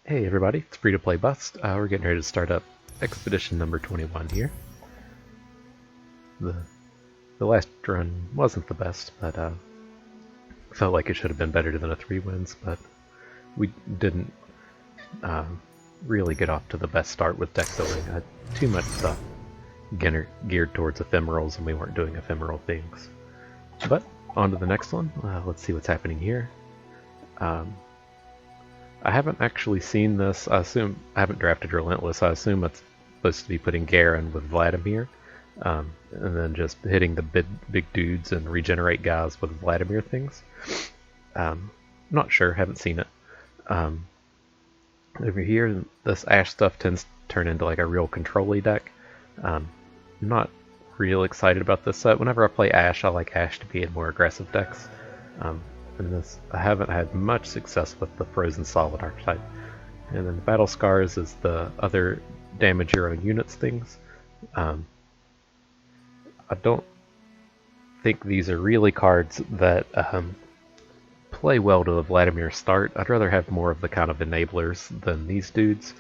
Hey everybody, it's Free to Play Bust. We're getting ready to start up Expedition number 21 here. The last run wasn't the best, but felt like it should have been better than a 3 wins, but we didn't really get off to the best start with deck building. Too much stuff geared towards ephemerals, and we weren't doing ephemeral things. But on to the next one. Let's see what's happening here. I haven't actually seen this. I haven't drafted Relentless. I assume it's supposed to be putting Garen with Vladimir, and then just hitting the big dudes and regenerate guys with Vladimir things. Not sure. Haven't seen it. Over here, this Ashe stuff tends to turn into like a real control-y deck. I'm not real excited about this set. Whenever I play Ashe, I like Ashe to be in more aggressive decks. And this, I haven't had much success with the Frozen Solid archetype. And then Battle Scars is the other damage your own units things. I don't think these are really cards that play well to the Vladimir start. I'd rather have more of the kind of enablers than these dudes.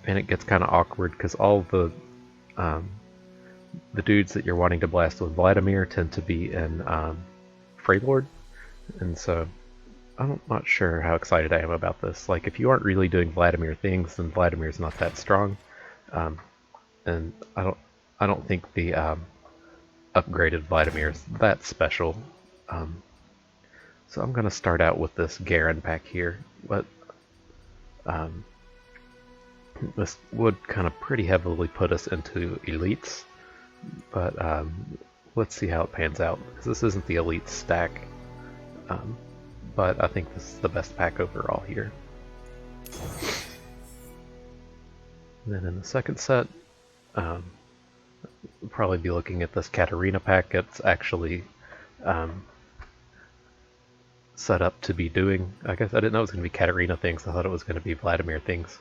And it gets kind of awkward because all the dudes that you're wanting to blast with Vladimir tend to be in Freylord. And so, I'm not sure how excited I am about this. Like, if you aren't really doing Vladimir things, then Vladimir's not that strong. And I don't think the upgraded Vladimir is that special. So I'm gonna start out with this Garen pack here. But this would kind of pretty heavily put us into elites. But let's see how it pans out, because this isn't the elite stack. But I think this is the best pack overall here. And then in the second set, we'll probably be looking at this Katarina pack. It's actually set up to be doing, I guess I didn't know it was going to be Katarina things, I thought it was going to be Vladimir things.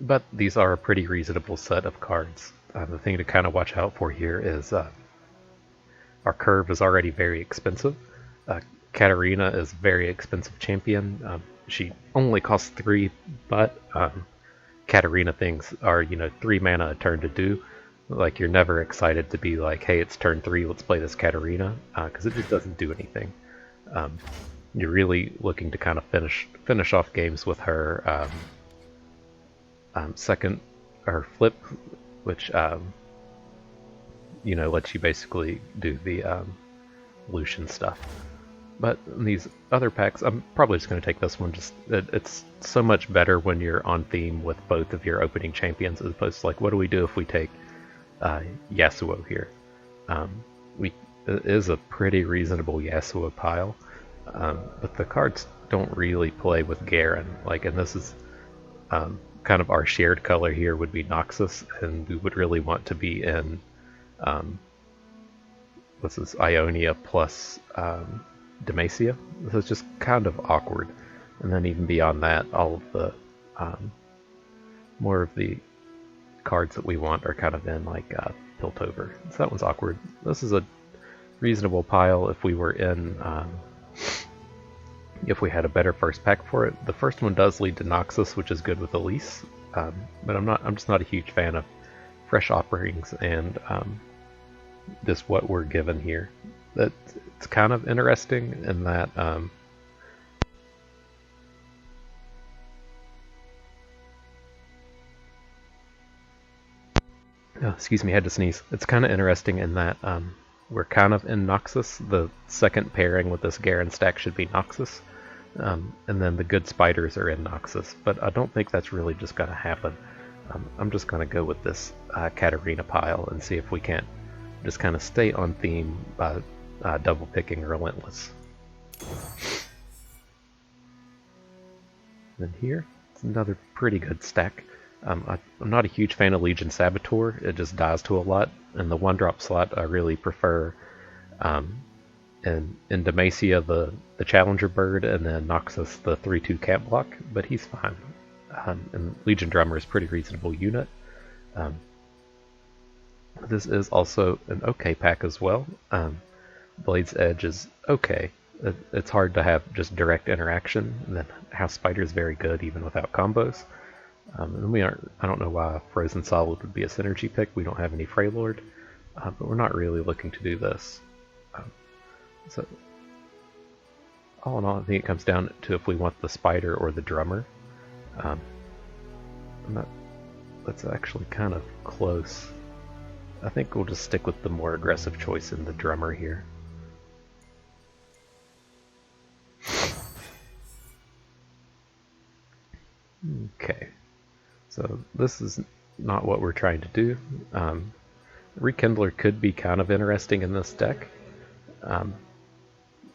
But these are a pretty reasonable set of cards. The thing to kind of watch out for here is our curve is already very expensive. Katarina is a very expensive champion. She only costs 3, but Katarina things are, 3 mana a turn to do. Like, you're never excited to be like, hey, it's turn 3, let's play this Katarina, because it just doesn't do anything. You're really looking to kind of finish off games with her second or flip, which lets you basically do the Lucian stuff. But in these other packs, I'm probably just going to take this one. It's so much better when you're on theme with both of your opening champions, as opposed to like, what do we do if we take Yasuo here? It is a pretty reasonable Yasuo pile, but the cards don't really play with Garen. Like, and this is kind of our shared color here would be Noxus, and we would really want to be in this is Ionia plus Demacia. So it's just kind of awkward. And then even beyond that, all of the more of the cards that we want are kind of in like Piltover. So that one's awkward. This is a reasonable pile if we were in if we had a better first pack for it. The first one does lead to Noxus, which is good with Elise. But I'm just not a huge fan of fresh offerings and just what we're given here. It's kind of interesting in that excuse me, I had to sneeze. It's kind of interesting in that we're kind of in Noxus. The second pairing with this Garen stack should be Noxus, and then the good spiders are in Noxus, but I don't think that's really just going to happen. I'm just going to go with this Katarina pile and see if we can't just kind of stay on theme by double picking Relentless. And here, it's another pretty good stack. I'm not a huge fan of Legion Saboteur. It just dies to a lot. And the 1-drop slot, I really prefer in Demacia the Challenger Bird, and then Noxus the 3/2 camp block, but he's fine. And Legion Drummer is a pretty reasonable unit. This is also an okay pack as well. Blade's Edge is okay. it's hard to have just direct interaction. And then House Spider is very good even without combos. And we aren't. I don't know why Frozen Solid would be a synergy pick. We don't have any Freylord, but we're not really looking to do this. So all in all, I think it comes down to if we want the Spider or the Drummer. That's actually kind of close. I think we'll just stick with the more aggressive choice in the Drummer here. Okay, so this is not what we're trying to do. Rekindler could be kind of interesting in this deck,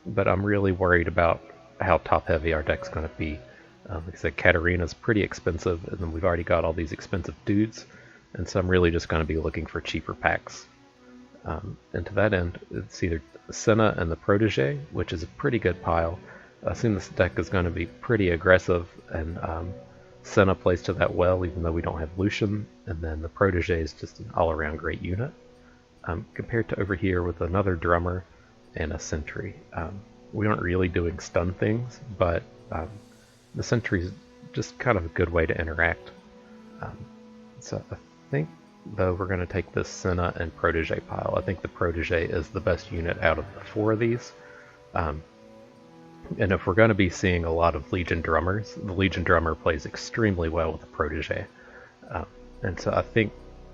but I'm really worried about how top-heavy our deck's going to be. Like I said, Katarina's pretty expensive, and then we've already got all these expensive dudes, and so I'm really just going to be looking for cheaper packs. And to that end, it's either Senna and the Protege, which is a pretty good pile. I assume this deck is going to be pretty aggressive, and Senna plays to that well, even though we don't have Lucian, and then the Protege is just an all-around great unit. Compared to over here with another Drummer and a Sentry. We aren't really doing stun things, but the Sentry is just kind of a good way to interact. So I think, though, we're going to take this Senna and Protege pile. I think the Protege is the best unit out of the four of these. And if we're going to be seeing a lot of Legion Drummers, the Legion Drummer plays extremely well with the Protege. And so I think,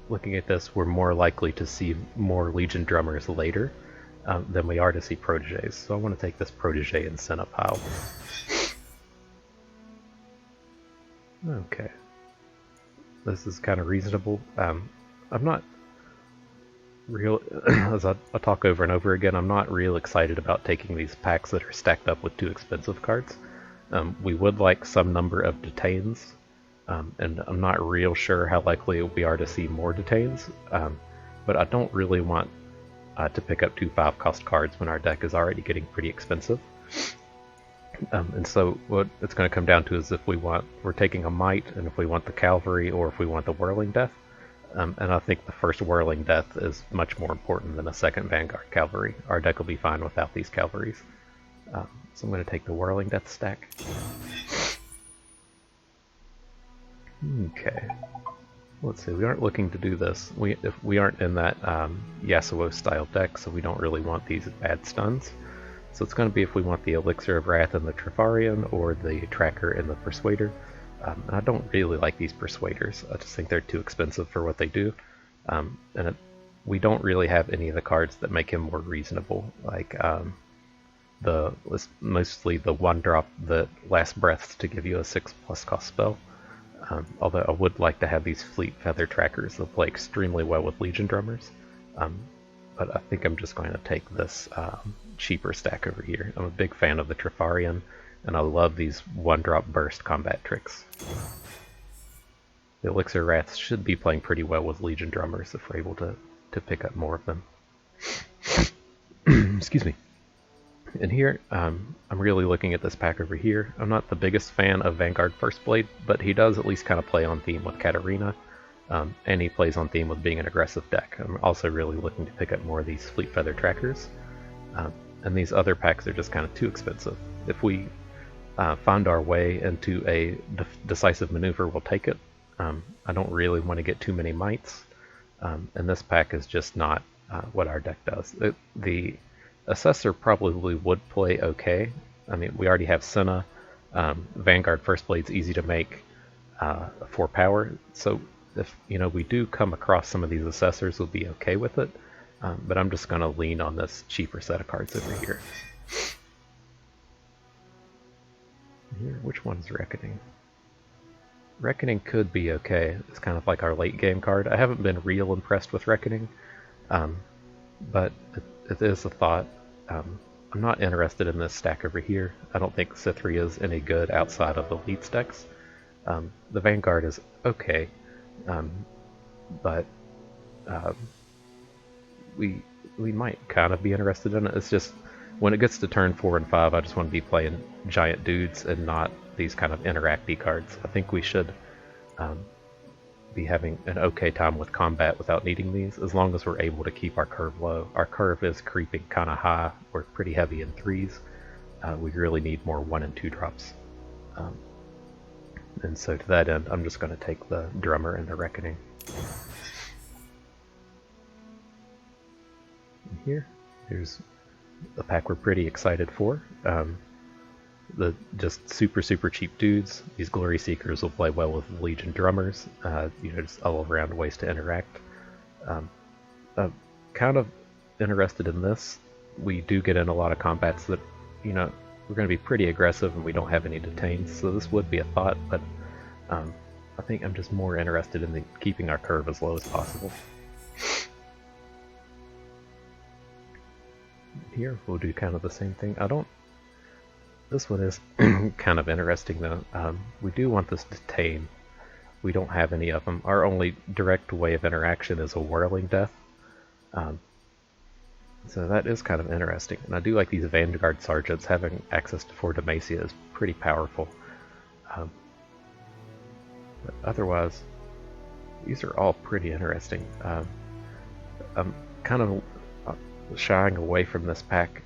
looking at this, we're more likely to see more Legion Drummers later than we are to see Proteges. So I want to take this Protege and Senna pile. Okay. This is kind of reasonable. I'm not real, as I talk over and over again, I'm not real excited about taking these packs that are stacked up with too expensive cards. We would like some number of Detains, and I'm not real sure how likely we are to see more Detains, but I don't really want to pick up 2 5-cost cards when our deck is already getting pretty expensive. And so what it's going to come down to is if we're taking a Might, and if we want the Cavalry, or if we want the Whirling Death. And I think the first Whirling Death is much more important than a second Vanguard Cavalry. Our deck will be fine without these Cavalries. So I'm going to take the Whirling Death stack. Okay. Let's see, we aren't looking to do this. If we aren't in that Yasuo style deck, so we don't really want these bad stuns. So it's going to be if we want the Elixir of Wrath and the Trifarian, or the Tracker and the Persuader. And I don't really like these Persuaders. I just think they're too expensive for what they do. We don't really have any of the cards that make him more reasonable, like mostly the 1-drop that Last Breaths to give you a 6+ cost spell. Although I would like to have these Fleet Feather Trackers. They'll play extremely well with Legion Drummers. But I think I'm just going to take this cheaper stack over here. I'm a big fan of the Trifarian, and I love these 1-drop burst combat tricks. The Elixir Wraths should be playing pretty well with Legion Drummers if we're able to pick up more of them. Excuse me. And here, I'm really looking at this pack over here. I'm not the biggest fan of Vanguard First Blade, but he does at least kind of play on theme with Katarina, and he plays on theme with being an aggressive deck. I'm also really looking to pick up more of these Fleet Feather Trackers, and these other packs are just kind of too expensive. If we find our way into a decisive maneuver, we'll take it. I don't really want to get too many Mites, and this pack is just not what our deck does. The Assessor probably would play okay. I mean, we already have Senna. Vanguard First Blade's easy to make for power, so if we do come across some of these Assessors, we'll be okay with it. But I'm just going to lean on this cheaper set of cards over here. Which one's Reckoning? Reckoning could be okay. It's kind of like our late game card. I haven't been real impressed with Reckoning, but it is a thought. I'm not interested in this stack over here. I don't think Cytherea is any good outside of Elite decks. The Vanguard is okay, but we might kind of be interested in it. It's just when it gets to turn 4 and 5, I just want to be playing giant dudes and not these kind of interacty cards. I think we should be having an okay time with combat without needing these, as long as we're able to keep our curve low. Our curve is creeping kind of high. We're pretty heavy in 3s, we really need more 1 and 2 drops. And so to that end, I'm just going to take the Drummer and the Reckoning. And here's a pack we're pretty excited for. The just super cheap dudes. These Glory Seekers will play well with Legion Drummers. Just all around ways to interact. I'm kind of interested in this. We do get in a lot of combats that, we're going to be pretty aggressive and we don't have any detains, so this would be a thought, but I think I'm just more interested in keeping our curve as low as possible. Here we'll do kind of the same thing. This one is kind of interesting though. We do want this detain. We don't have any of them. Our only direct way of interaction is a Whirling Death. So that is kind of interesting. And I do like these Vanguard Sergeants. Having access to 4 Demacia is pretty powerful. But otherwise, these are all pretty interesting. I'm kind of shying away from this pack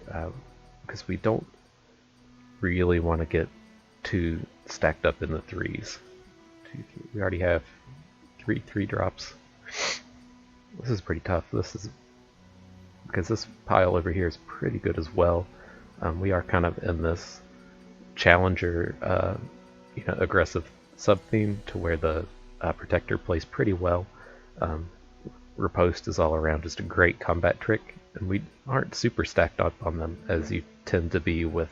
because we don't really want to get too stacked up in the 3s. We already have 3 drops. This is pretty tough. Because this pile over here is pretty good as well. We are kind of in this challenger, aggressive sub-theme to where the Protector plays pretty well. Riposte is all around just a great combat trick, and we aren't super stacked up on them as you tend to be with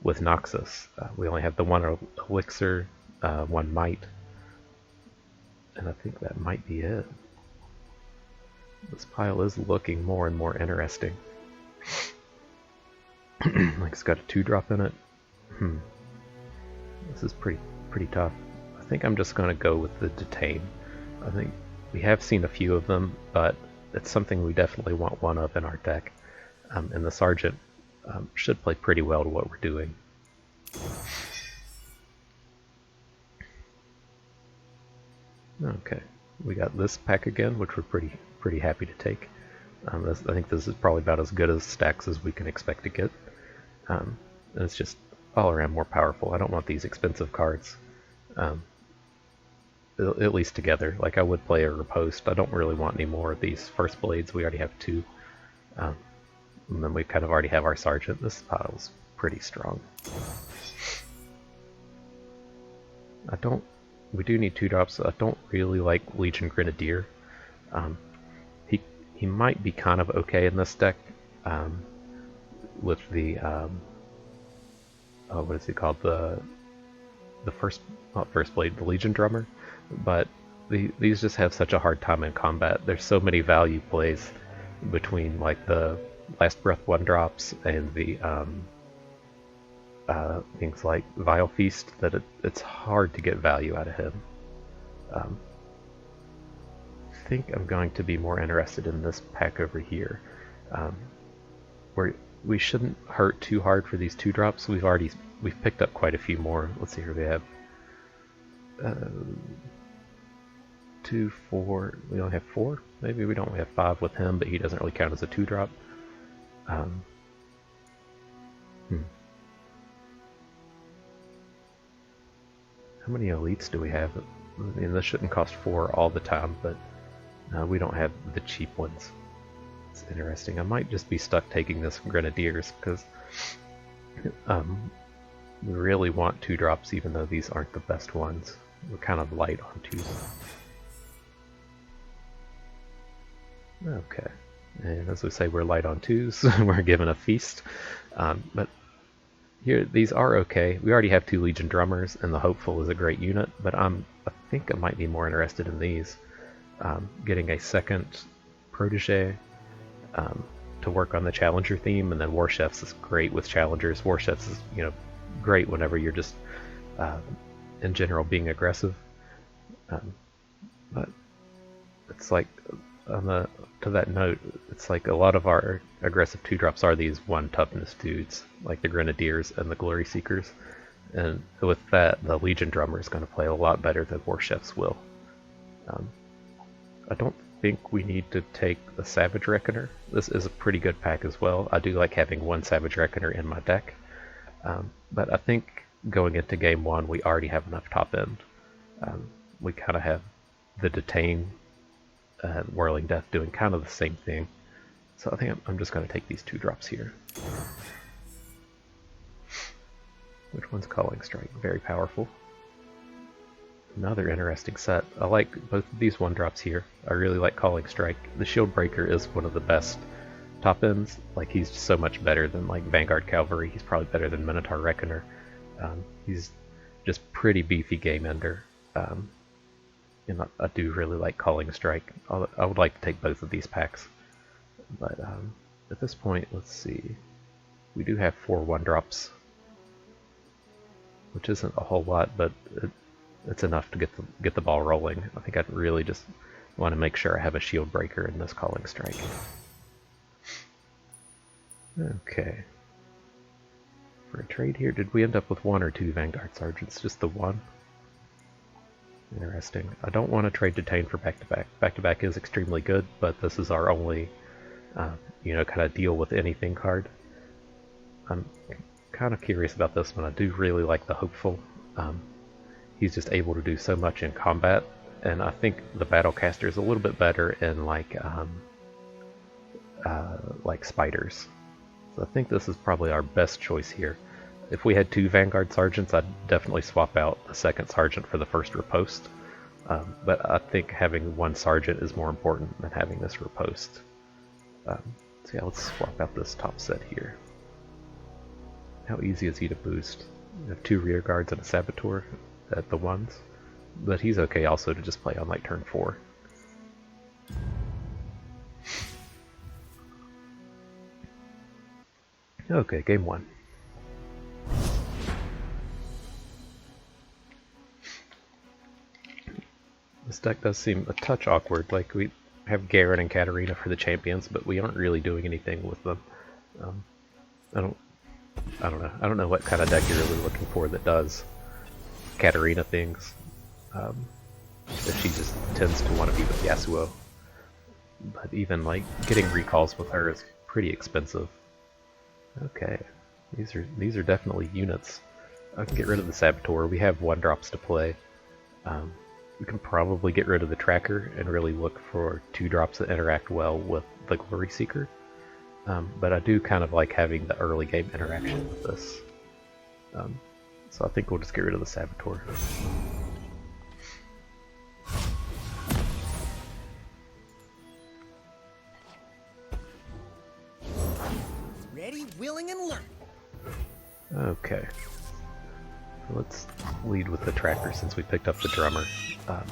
Noxus. We only have the 1 Elixir, 1 Might, and I think that might be it. This pile is looking more and more interesting. Like it's got a 2-drop in it. This is pretty tough. I think I'm just going to go with the Detain. I think we have seen a few of them, but it's something we definitely want 1 of in our deck. And the Sergeant should play pretty well to what we're doing. Okay, we got this pack again, which we're pretty happy to take. I think this is probably about as good as stacks as we can expect to get. And it's just all around more powerful. I don't want these expensive cards, at least together. Like I would play a Riposte. I don't really want any more of these First Blades. We already have 2. And then we kind of already have our Sergeant. This pile's pretty strong. We do need 2 drops. I don't really like Legion Grenadier. He might be kind of okay in this deck with the what is he called, the not First Blade, the Legion Drummer, but these just have such a hard time in combat. There's so many value plays between like the Last Breath 1-drops and the things like Vile Feast that it's hard to get value out of him. I think I'm going to be more interested in this pack over here, where we shouldn't hurt too hard for these 2-drops. We've picked up quite a few more. Let's see here. We have 2, 4. We only have 4. Maybe we don't have 5 with him, but he doesn't really count as a 2-drop. How many elites do we have? I mean, this shouldn't cost 4 all the time, but we don't have the cheap ones. It's interesting. I might just be stuck taking this Grenadiers because we really want 2-drops, even though these aren't the best ones. We're kind of light on 2s. Okay, and as we say, we're light on 2s. We're given a feast, but here these are okay. We already have 2 Legion Drummers, and the Hopeful is a great unit. But I think I might be more interested in these. Getting a second Protege to work on the Challenger theme, and then War Chefs is great with Challengers. War Chefs is great whenever you're just in general being aggressive. But it's like to that note, it's like a lot of our aggressive 2-drops are these 1 toughness dudes, like the Grenadiers and the Glory Seekers. And with that, the Legion Drummer is going to play a lot better than War Chefs will. I don't think we need to take the Savage Reckoner. This is a pretty good pack as well. I do like having one Savage Reckoner in my deck. But I think going into game 1 we already have enough top end. We kind of have the Detain and Whirling Death doing kind of the same thing. So I think I'm just going to take these 2 drops here. Which one's Calling Strike? Very powerful. Another interesting set. I like both of these 1-drops here. I really like Calling Strike. The Shield Breaker is one of the best top ends. Like, he's so much better than like Vanguard Cavalry. He's probably better than Minotaur Reckoner. He's just pretty beefy game ender. And I do really like Calling Strike. I would like to take both of these packs. But at this point, let's see. We do have 4 1-drops, which isn't a whole lot, but it's enough to get the ball rolling. I think I'd really just want to make sure I have a Shield Breaker in this Calling Strike. Okay. For a trade here, did we end up with 1 or 2 Vanguard Sergeants? Just the 1? Interesting. I don't want to trade Detain for back-to-back. Back-to-back is extremely good, but this is our only, kind of deal with anything card. I'm kind of curious about this one. I do really like the Hopeful. He's just able to do so much in combat, and I think the Battlecaster is a little bit better in like spiders. So I think this is probably our best choice here. If we had 2 Vanguard Sergeants, I'd definitely swap out the 2nd Sergeant for the 1st Riposte. But I think having 1 Sergeant is more important than having this Riposte. So yeah, let's swap out this top set here. How easy is he to boost? We have 2 Rear Guards and a Saboteur at the 1s. But he's okay also to just play on like turn 4. Okay, game 1. This deck does seem a touch awkward. Like, we have Garen and Katarina for the champions, but we aren't really doing anything with them. I don't know. I don't know what kind of deck you're really looking for that does Katarina things. If she just tends to want to be with Yasuo. But even like getting recalls with her is pretty expensive. Okay, these are definitely units. I can get rid of the Saboteur. We have 1-drops to play. We can probably get rid of the Tracker and really look for 2-drops that interact well with the Glory Seeker. But I do kind of like having the early game interaction with this. So I think we'll just get rid of the Saboteur. Ready, willing, and learn. Okay. Let's lead with the Tracker since we picked up the Drummer. And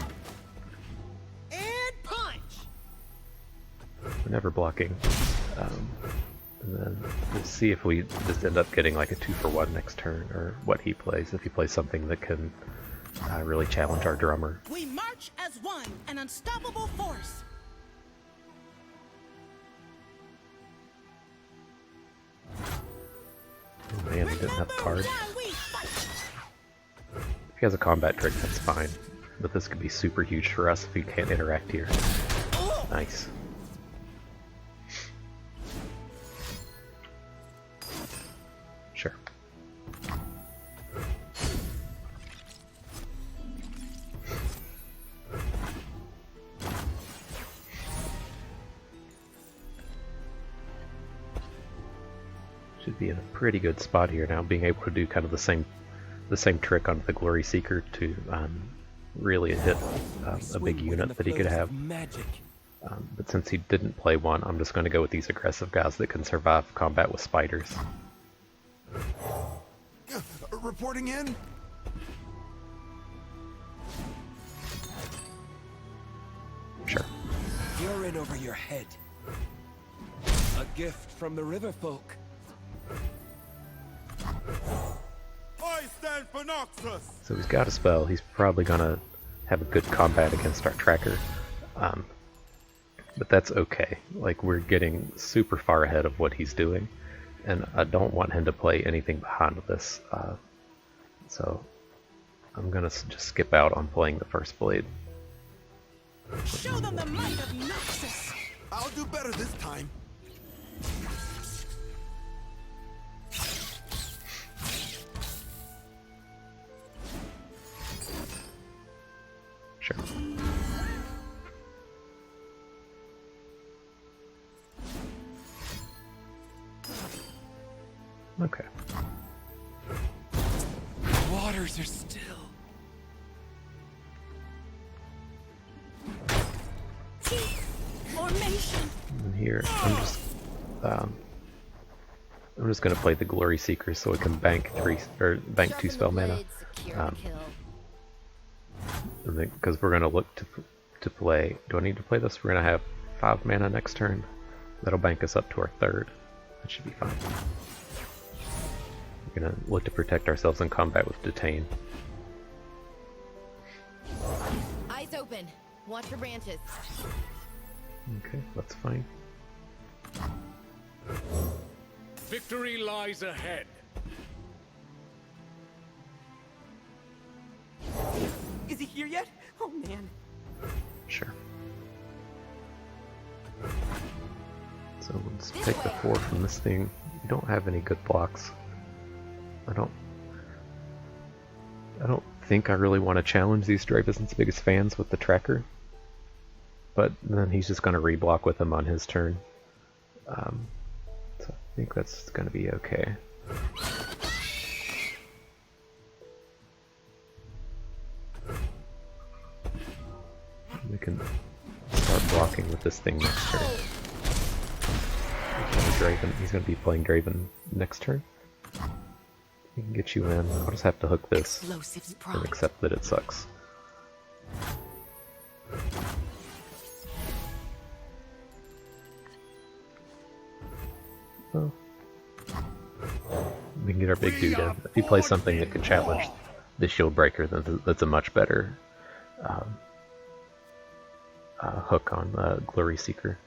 punch! We're never blocking. And then we'll see if we just end up getting like a 2-for-1 next turn, or what he plays, if he plays something that can really challenge our Drummer. We march as one, an unstoppable force. Oh man, he didn't have a card. If he has a combat trick, that's fine. But this could be super huge for us if he can't interact here. Nice. Sure. Should be in a pretty good spot here now, being able to do kind of the same trick on the Glory Seeker to really hit a big unit that he could have. But since he didn't play one, I'm just going to go with these aggressive guys that can survive combat with spiders. Reporting in? Sure. You're in over your head. A gift from the river folk. I stand for Noxus! So he's got a spell. He's probably going to have a good combat against our Tracker. But that's okay. Like, we're getting super far ahead of what he's doing, and I don't want him to play anything behind this. So I'm going to just skip out on playing the first blade. Show them the might of Noxus. I'll do better this time. Sure. Okay. The waters are still. Formation. And here, I'm just gonna play the Glory Seeker so I can bank bank 2 spell mana. Because we're gonna look to play. Do I need to play this? We're gonna have 5 mana next turn. That'll bank us up to our 3rd. That should be fine. We're gonna look to protect ourselves in combat with Detain. Eyes open. Watch your branches. Okay, that's fine. Victory lies ahead. Is he here yet? Oh man. Sure. So let's take the 4 from this thing. We don't have any good blocks. I don't think I really want to challenge these Draven's biggest fans with the tracker. But then he's just going to reblock with him on his turn. So I think that's going to be okay. We can start blocking with this thing next turn. Draven, he's going to be playing Draven next turn. We can get you in. I'll just have to hook this and accept that it sucks. Oh. We can get our big dude in. If he plays something that can challenge the Shield Breaker, then that's a much better hook on the Glory Seeker.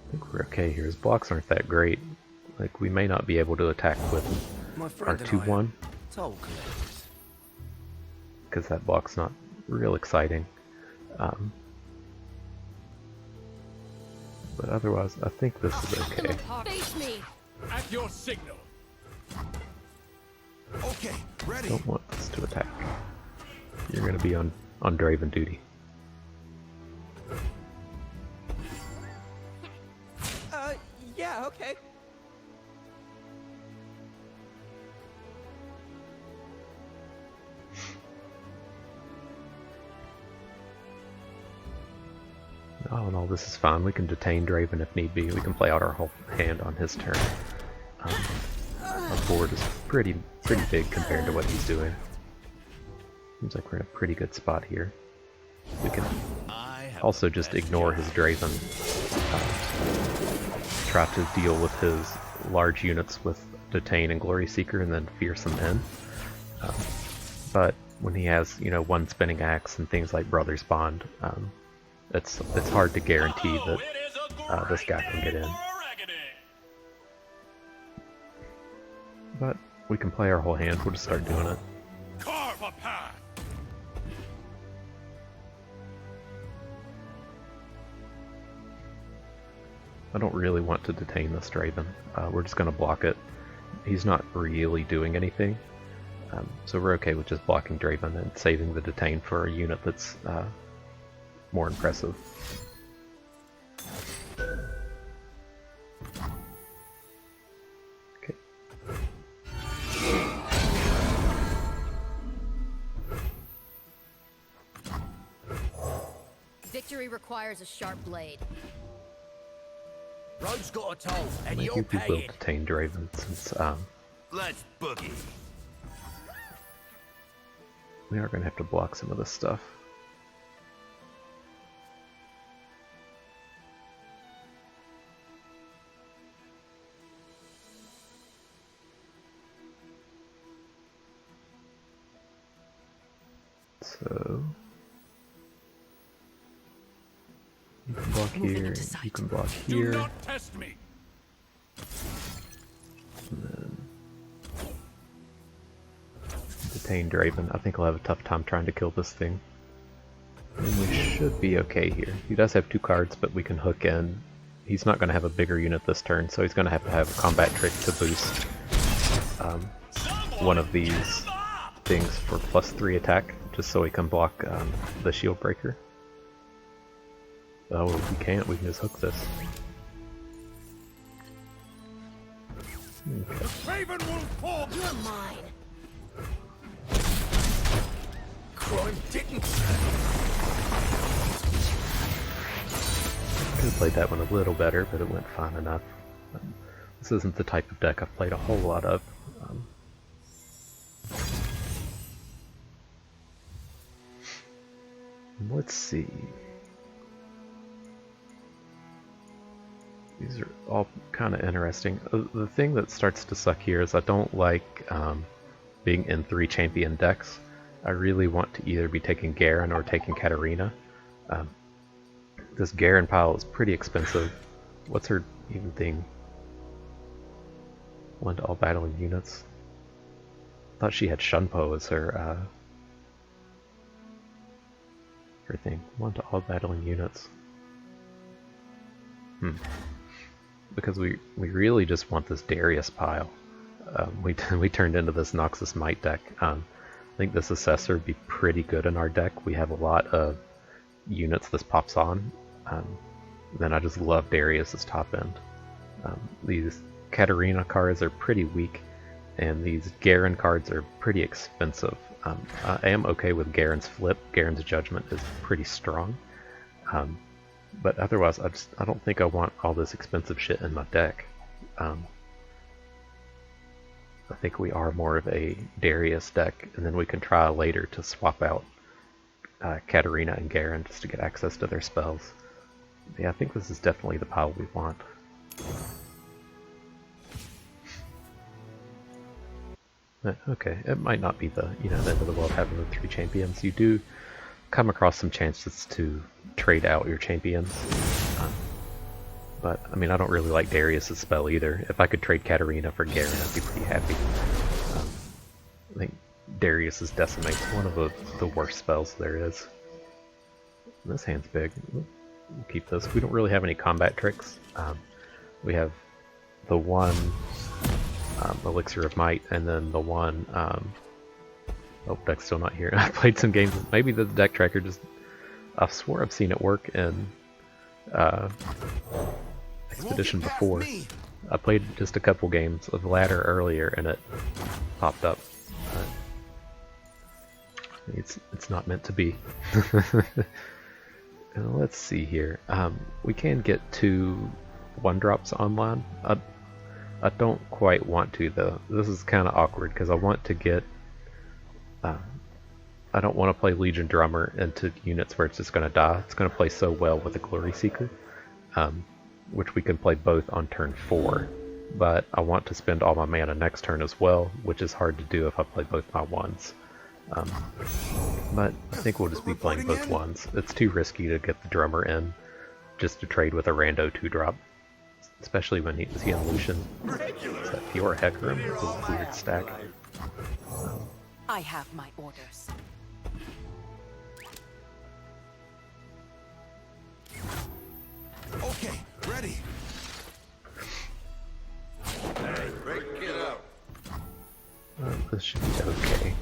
I think we're okay here. His blocks aren't that great. Like, we may not be able to attack with our 2-1. Because that block's not real exciting. But otherwise, I think this is okay. Face me. At your signal. Okay, ready. Don't want this to attack. You're gonna be on Draven duty. Yeah, okay. Oh, and all this is fine. We can detain Draven if need be. We can play out our whole hand on his turn. Our board is pretty big compared to what he's doing. Seems like we're in a pretty good spot here. We can also just ignore his Draven. Try to deal with his large units with Detain and Glory Seeker and then Fierce them in. But when he has, you know, one spinning axe and things like Brother's Bond, it's hard to guarantee that this guy can get in. But we can play our whole hand. We'll just start doing it. Carve a path. I don't really want to detain this Draven. We're just going to block it. He's not really doing anything. So we're okay with just blocking Draven and saving the detain for a unit that's more impressive. Okay. Victory requires a sharp blade. Road's got a toll, and Maybe you're we will paying. detain Draven since Let's boogie. we are going to have to block some of this stuff. So you can block here, you can block Do here. not test me. Tame Draven. I think he'll have a tough time trying to kill this thing. And we should be okay here. He does have 2 cards, but we can hook in. He's not going to have a bigger unit this turn, so he's going to have a combat trick to boost one of these things for +3 attack, just so he can block the shield breaker. Oh, we can't. We can just hook this. Okay. Raven will fall. You're mine. Crime didn't. Could have played that one a little better, but it went fine enough. This isn't the type of deck I've played a whole lot of. Let's see. These are all kind of interesting. The thing that starts to suck here is I don't like being in 3 champion decks. I really want to either be taking Garen or taking Katarina. This Garen pile is pretty expensive. What's her even thing? 1 to all battling units. I thought she had Shunpo as her thing. 1 to all battling units. Because we really just want this Darius pile. We turned into this Noxus Might deck. I think this Assessor would be pretty good in our deck. We have a lot of units this pops on. Then I just love Darius's top end. These Katarina cards are pretty weak, and these Garen cards are pretty expensive. I am okay with Garen's flip. Garen's judgment is pretty strong. But otherwise, I don't think I want all this expensive shit in my deck. I think we are more of a Darius deck, and then we can try later to swap out Katarina and Garen just to get access to their spells. Yeah, I think this is definitely the pile we want. Okay, it might not be the the end of the world having the 3 champions. You do come across some chances to trade out your champions. But, I mean, I don't really like Darius' spell either. If I could trade Katarina for Garen, I'd be pretty happy. I think Darius' Decimate's one of the worst spells there is. This hand's big. We'll keep this. We don't really have any combat tricks. We have the one Elixir of Might, and then the one... oh, deck's still not here. I played some games. Maybe the deck tracker just... I swore I've seen it work in Expedition before. I played just a couple games of Ladder earlier, and it popped up. It's not meant to be. Let's see here. We can get 2 1-drops online. I don't quite want to, though. This is kind of awkward because I want to get... I don't want to play Legion Drummer into units where it's just going to die. It's going to play so well with a Glory Seeker, which we can play both on turn 4. But I want to spend all my mana next turn as well, which is hard to do if I play both my 1s. But I think we'll just be playing both 1s. It's too risky to get the Drummer in just to trade with a rando 2-drop. Especially when is he on Lucian? Is that Fiora Hecarim? This is a weird stack. I have my orders. Okay, ready. Hey, break it up. This should be okay.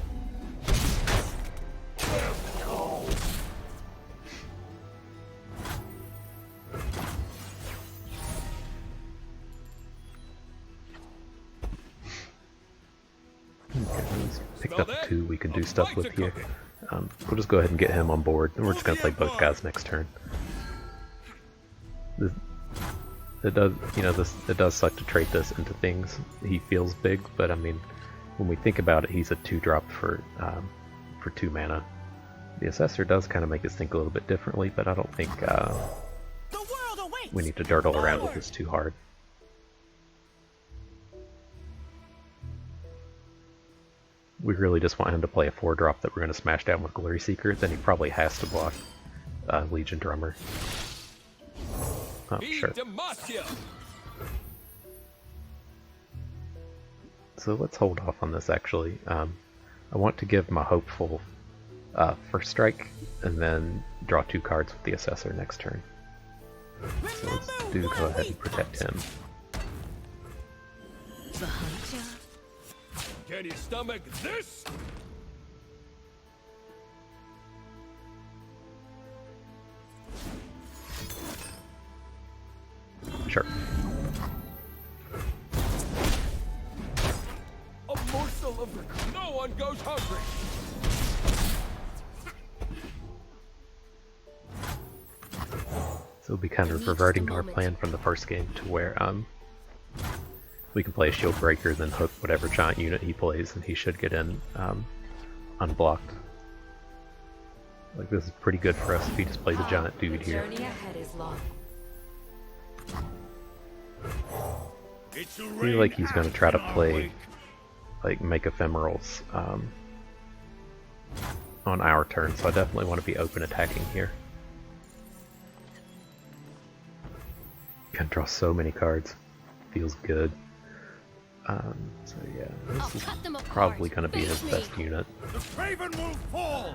Picked up 2 we can do stuff with here. We'll just go ahead and get him on board, and we're just going to play both guys next turn. It does suck to trade this into things. He feels big, but I mean, when we think about it, he's a 2-drop for 2 mana. The Assessor does kind of make us think a little bit differently, but I don't think we need to durdle around with this too hard. We really just want him to play a 4-drop that we're going to smash down with Glory Seeker, then he probably has to block Legion Drummer. Oh, sure. So let's hold off on this, actually. I want to give my hopeful first strike, and then draw 2 cards with the Assessor next turn. So let's go ahead and protect him. Can you stomach this? Sure. A morsel of no one goes hungry. So we'll be kind of reverting to our plan from the first game to where we can play a shield breaker, then hook whatever giant unit he plays, and he should get in unblocked. Like, this is pretty good for us if he just plays a giant dude here. Journey ahead is long. I feel like he's going to try to play, like, make ephemerals on our turn, so I definitely want to be open attacking here. Can draw so many cards. Feels good. So yeah, this is probably going to be his best unit. The Raven will fall.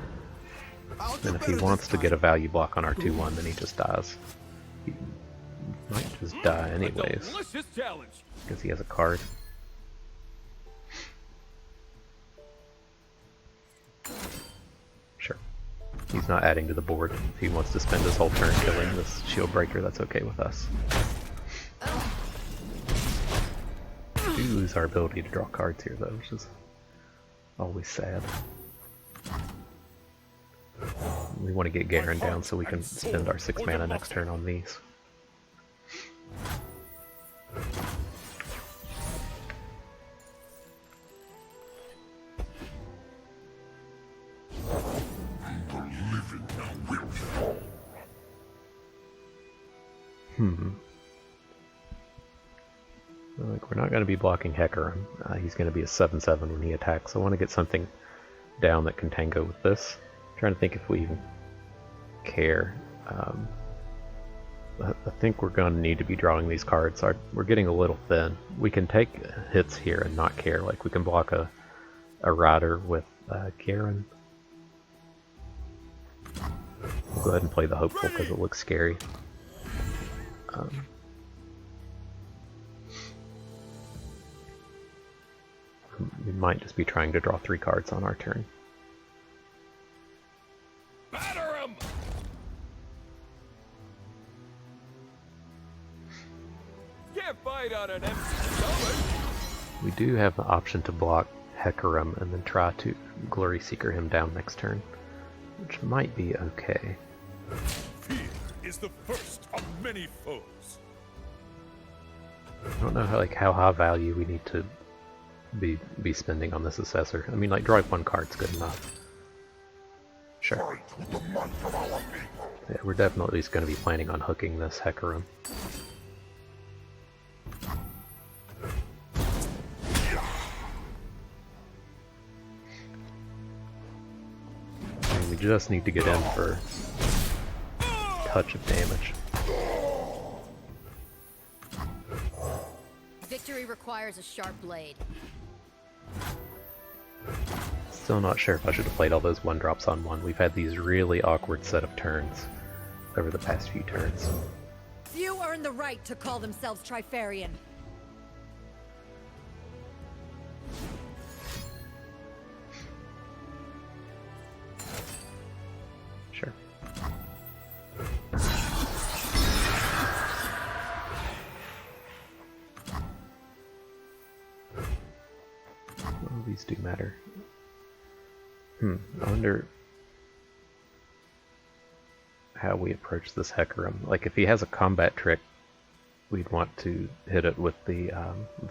And if he wants to get a value block on our 2/1, then he just dies. He might just die anyways, Delicious challenge. because he has a card. Sure. He's not adding to the board. If he wants to spend his whole turn killing this shield breaker, that's okay with us. We do lose our ability to draw cards here, though, which is always sad. We want to get Garen down so we can spend our 6 mana next turn on these. Like, we're not going to be blocking Hecarim. He's going to be a 7/7 when he attacks. So I want to get something down that can tango with this. I'm trying to think if we even care. I think we're going to need to be drawing these cards. We're getting a little thin. We can take hits here and not care. Like, we can block a Rider with Garen. We'll go ahead and play the Hopeful because it looks scary. We might just be trying to draw 3 cards on our turn. Batter him! Can't fight on an empty stomach. We do have the option to block Hecarim and then try to Glory Seeker him down next turn, which might be okay. Fear is the first of many foes. I don't know how high value we need to be spending on this Assessor. I mean, like, drawing 1 card's good enough. Sure. Yeah, we're definitely going to be planning on hooking this Hecarim. And we just need to get in for a touch of damage. Victory requires a sharp blade. Still not sure if I should have played all those 1-drops on 1. We've had these really awkward set of turns over the past few turns. Few earn the right to call themselves Trifarian. Sure. Well, these do matter. I wonder how we approach this Hecarim. Like, if he has a combat trick, we'd want to hit it with the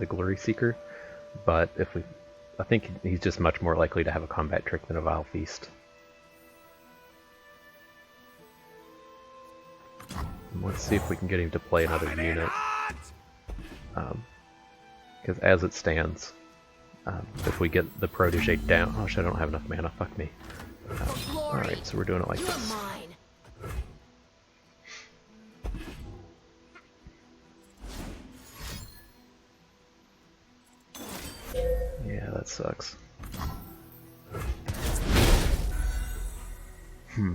Glory Seeker. But if I think he's just much more likely to have a combat trick than a Vile Feast. And let's see if we can get him to play another unit. Because as it stands, if we get the protege down... Oh shit, I don't have enough mana, fuck me. Alright, so we're doing it like this. Mine. Yeah, that sucks. Yeah,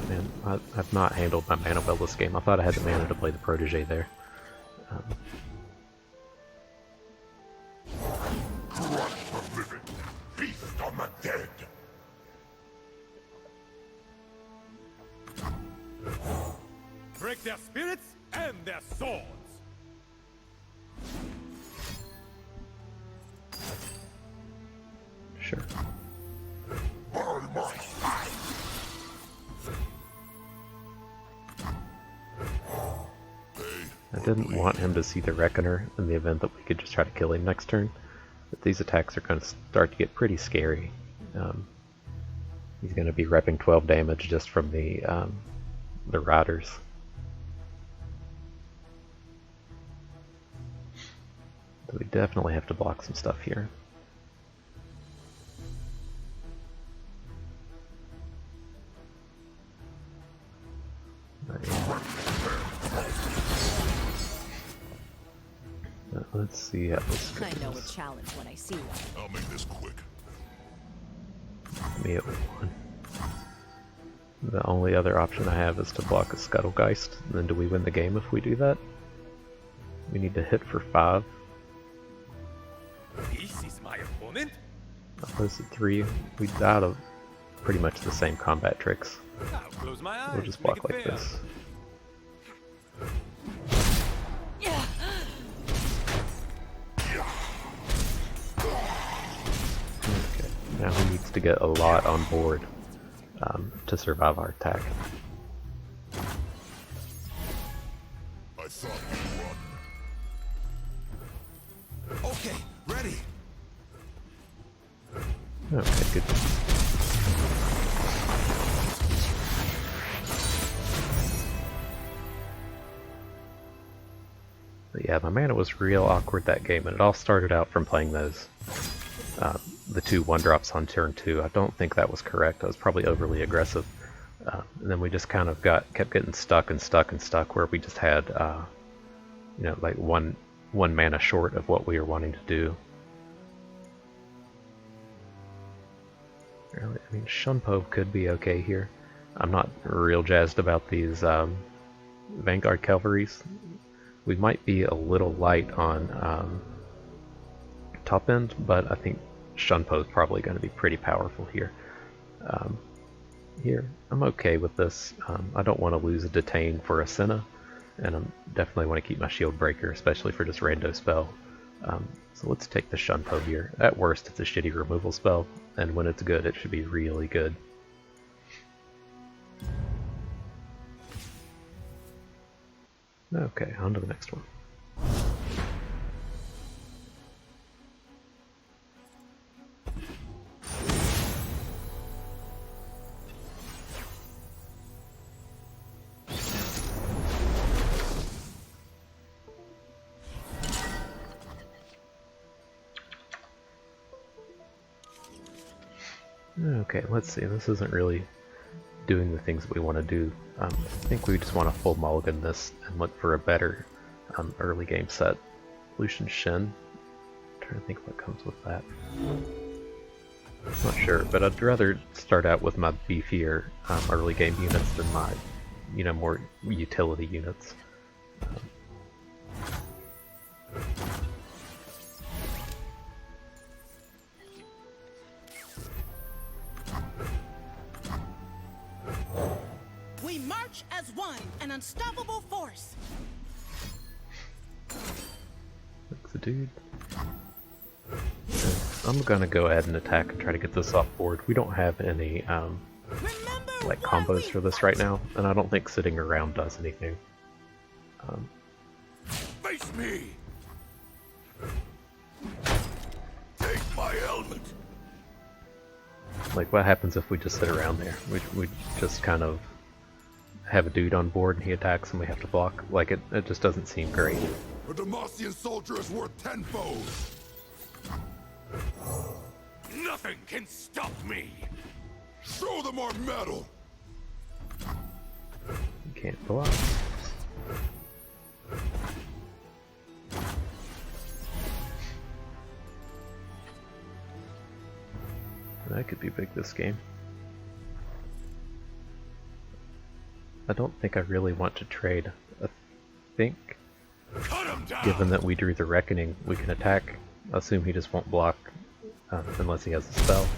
man, I've not handled my mana well this game. I thought I had the mana to play the protege there. Crush the living, feast on the dead. Break their spirits and their swords. Sure. Burn my side. I didn't want him to see the Reckoner in the event that we could just try to kill him next turn. But these attacks are going to start to get pretty scary. He's going to be repping 12 damage just from the riders. So we definitely have to block some stuff here. Let's see how this goes. I know a challenge when I see one. I'll make this quick. Me at 1. The only other option I have is to block a Scuttlegeist. And then do we win the game if we do that? We need to hit for 5. This is my opponent? Opposed to 3. We died of pretty much the same combat tricks. I'll close my eyes. We'll just make block it like fair. this. Okay, now he needs to get a lot on board to survive our attack. I thought you'd run. Okay, ready. Okay, good. But yeah, my mana was real awkward that game, and it all started out from playing those the 2 1-drops on turn 2. I don't think that was correct. I was probably overly aggressive, and then we just kind of kept getting stuck and stuck and stuck, where we just had you know, like one mana short of what we were wanting to do. Really, I mean, Shunpo could be okay here. I'm not real jazzed about these Vanguard Cavalries. We might be a little light on top end, but I think Shunpo is probably going to be pretty powerful here. Here, I'm okay with this. I don't want to lose a Detain for a Senna, and I definitely want to keep my Shield Breaker, especially for this rando spell. So let's take the Shunpo here. At worst, it's a shitty removal spell, and when it's good, it should be really good. Okay, on to the next one. Okay, let's see. This isn't really doing the things that we want to do. I think we just want to full mulligan this and look for a better early game set. Lucian Shen. I'm trying to think what comes with that. Not sure, but I'd rather start out with my beefier early game units than my, you know, more utility units. We march as one, an unstoppable force. That's the dude. I'm gonna go ahead and attack and try to get this off board. We don't have any like combos for this right now, and I don't think sitting around does anything. Face me! Take my helmet! Like, what happens if we just sit around there? We just kind of have a dude on board and he attacks and we have to block? Like, it just doesn't seem great. A Demacian soldier is worth 10 foes! Nothing can stop me! Show them our mettle! You can't block. That could be big this game. I don't think I really want to trade. I think, Cut him down. given that we drew the Reckoning, we can attack. I assume he just won't block unless he has a spell.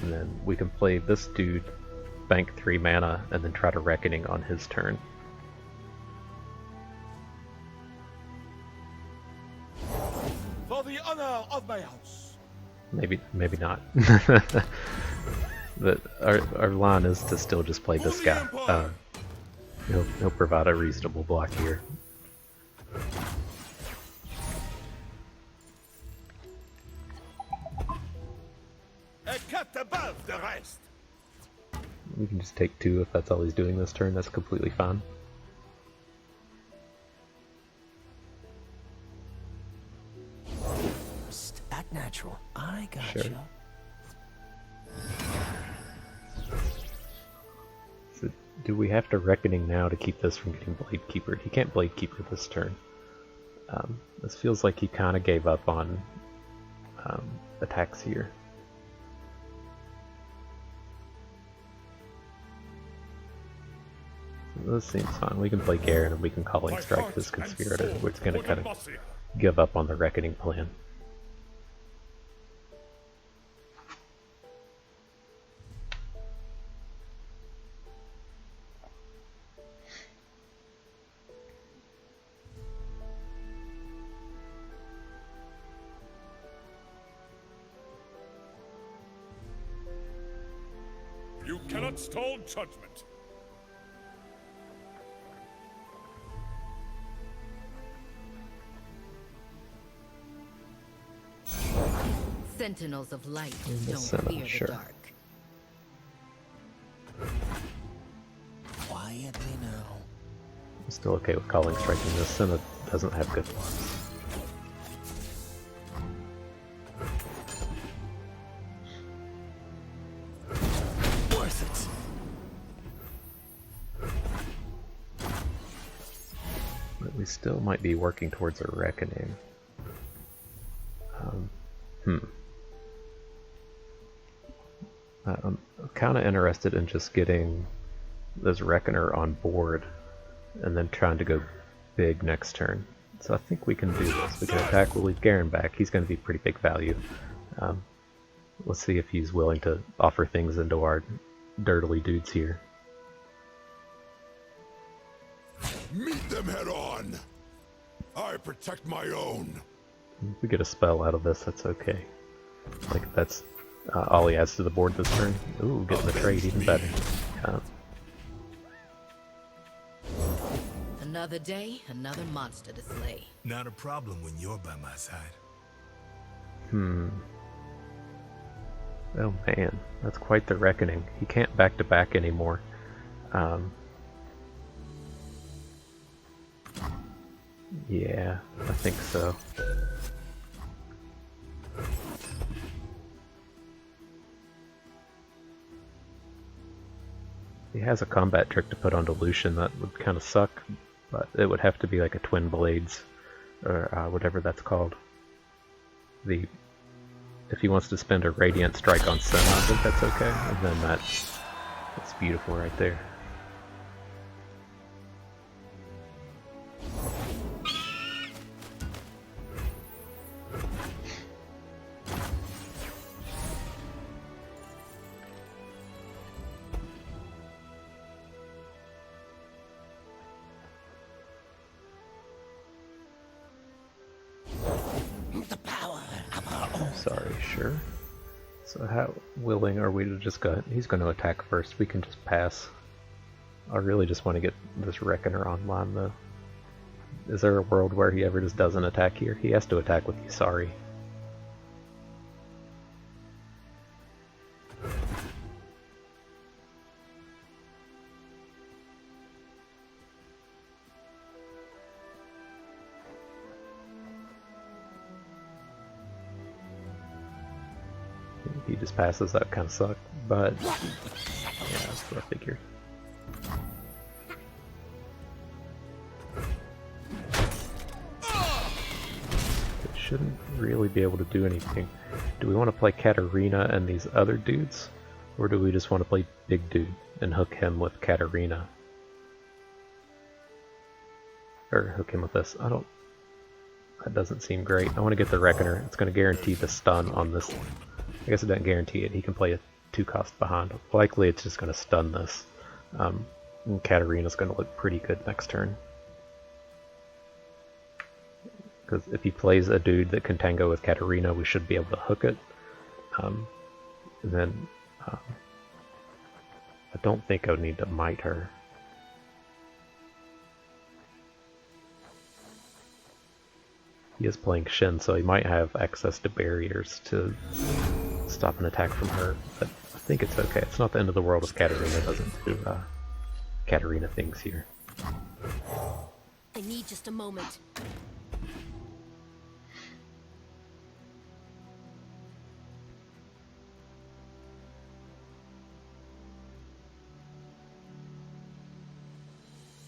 And then we can play this dude, bank 3 mana, and then try to Reckoning on his turn. For the honor of my house. Maybe not. But our line is to still just play this guy. He'll provide a reasonable block here. A cut above the rest. We can just take 2 if that's all he's doing this turn. That's completely fine. Act natural. I got Sure. you. So do we have to Reckoning now to keep this from getting Blade Keepered? He can't Blade Keeper this turn. This feels like he kind of gave up on attacks here. This seems fine. We can play Garen and we can Calling Strike this Conspirator, which is going to kind of give up on the Reckoning plan. You cannot stall judgment. Sentinels of light the don't center, fear sure. the dark. Quietly now. I'm still okay with Calling Striking this. Senna doesn't have good blocks. Worth it. But we still might be working towards a Reckoning. I'm kind of interested in just getting this Reckoner on board and then trying to go big next turn. So I think we can do this. We can attack, we'll leave Garen back. He's going to be pretty big value. Let's see if he's willing to offer things into our dirtily dudes here. Meet them head on. I protect my own. If we get a spell out of this, that's okay. Like, that's all he adds to the board this turn. Ooh, getting the trade even better. Another day, another monster to slay. Not a problem when you're by my side. Oh man, that's quite the Reckoning. He can't back-to-back anymore. Yeah, I think so. He has a combat trick to put on Dilution that would kind of suck, but it would have to be like a Twin Blades, or whatever that's called. If he wants to spend a Radiant Strike on Senna, I think that's okay, and then that's beautiful right there. Sorry, sure. So how willing are we to just go? He's going to attack first. We can just pass. I really just want to get this Reckoner online, though. Is there a world where he ever just doesn't attack here? He has to attack with Yusari. He just passes, that kind of sucked, but yeah, that's what I figured. It shouldn't really be able to do anything. Do we want to play Katarina and these other dudes? Or do we just want to play Big Dude and hook him with Katarina? Or hook him with this. That doesn't seem great. I want to get the Reckoner. It's going to guarantee the stun on this. I guess it doesn't guarantee it. He can play a 2-cost behind. Likely it's just going to stun this. And Katarina's going to look pretty good next turn. Because if he plays a dude that can tango with Katarina, we should be able to hook it. And then I don't think I would need to might her. He is playing Shin, so he might have access to barriers to stop an attack from her, but I think it's okay. It's not the end of the world if Katarina doesn't do Katarina things here. I need just a moment.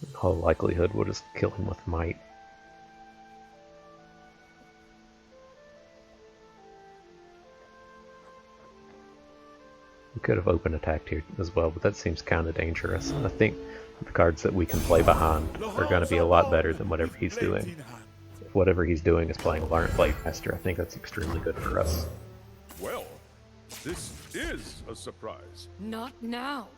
In all likelihood, we'll just kill him with might. We could have open attacked here as well, but that seems kind of dangerous. I think the cards that we can play behind are going to be a lot better than whatever he's doing. If whatever he's doing is playing Learn Playmaster, I think that's extremely good for us. Well, this is a surprise. Not now.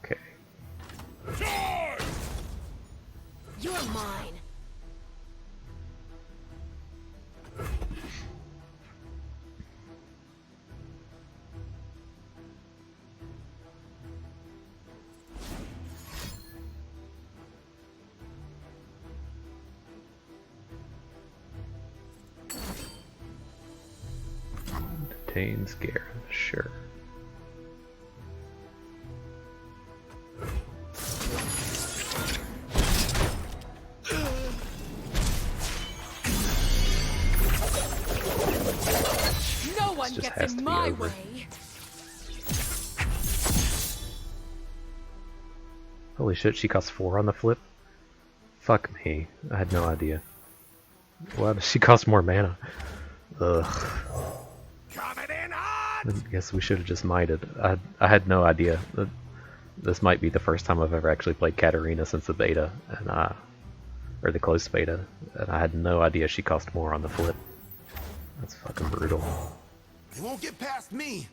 Okay. You're mine. Detains Garen, sure. Just has to be over. Holy shit, she costs 4 on the flip? Fuck me, I had no idea. Why does she cost more mana? Ugh. Coming in hot! I guess we should have just mighted. I had no idea. This might be the first time I've ever actually played Katarina since the beta, and or the close beta, and I had no idea she cost more on the flip. That's fucking brutal. They won't get past me.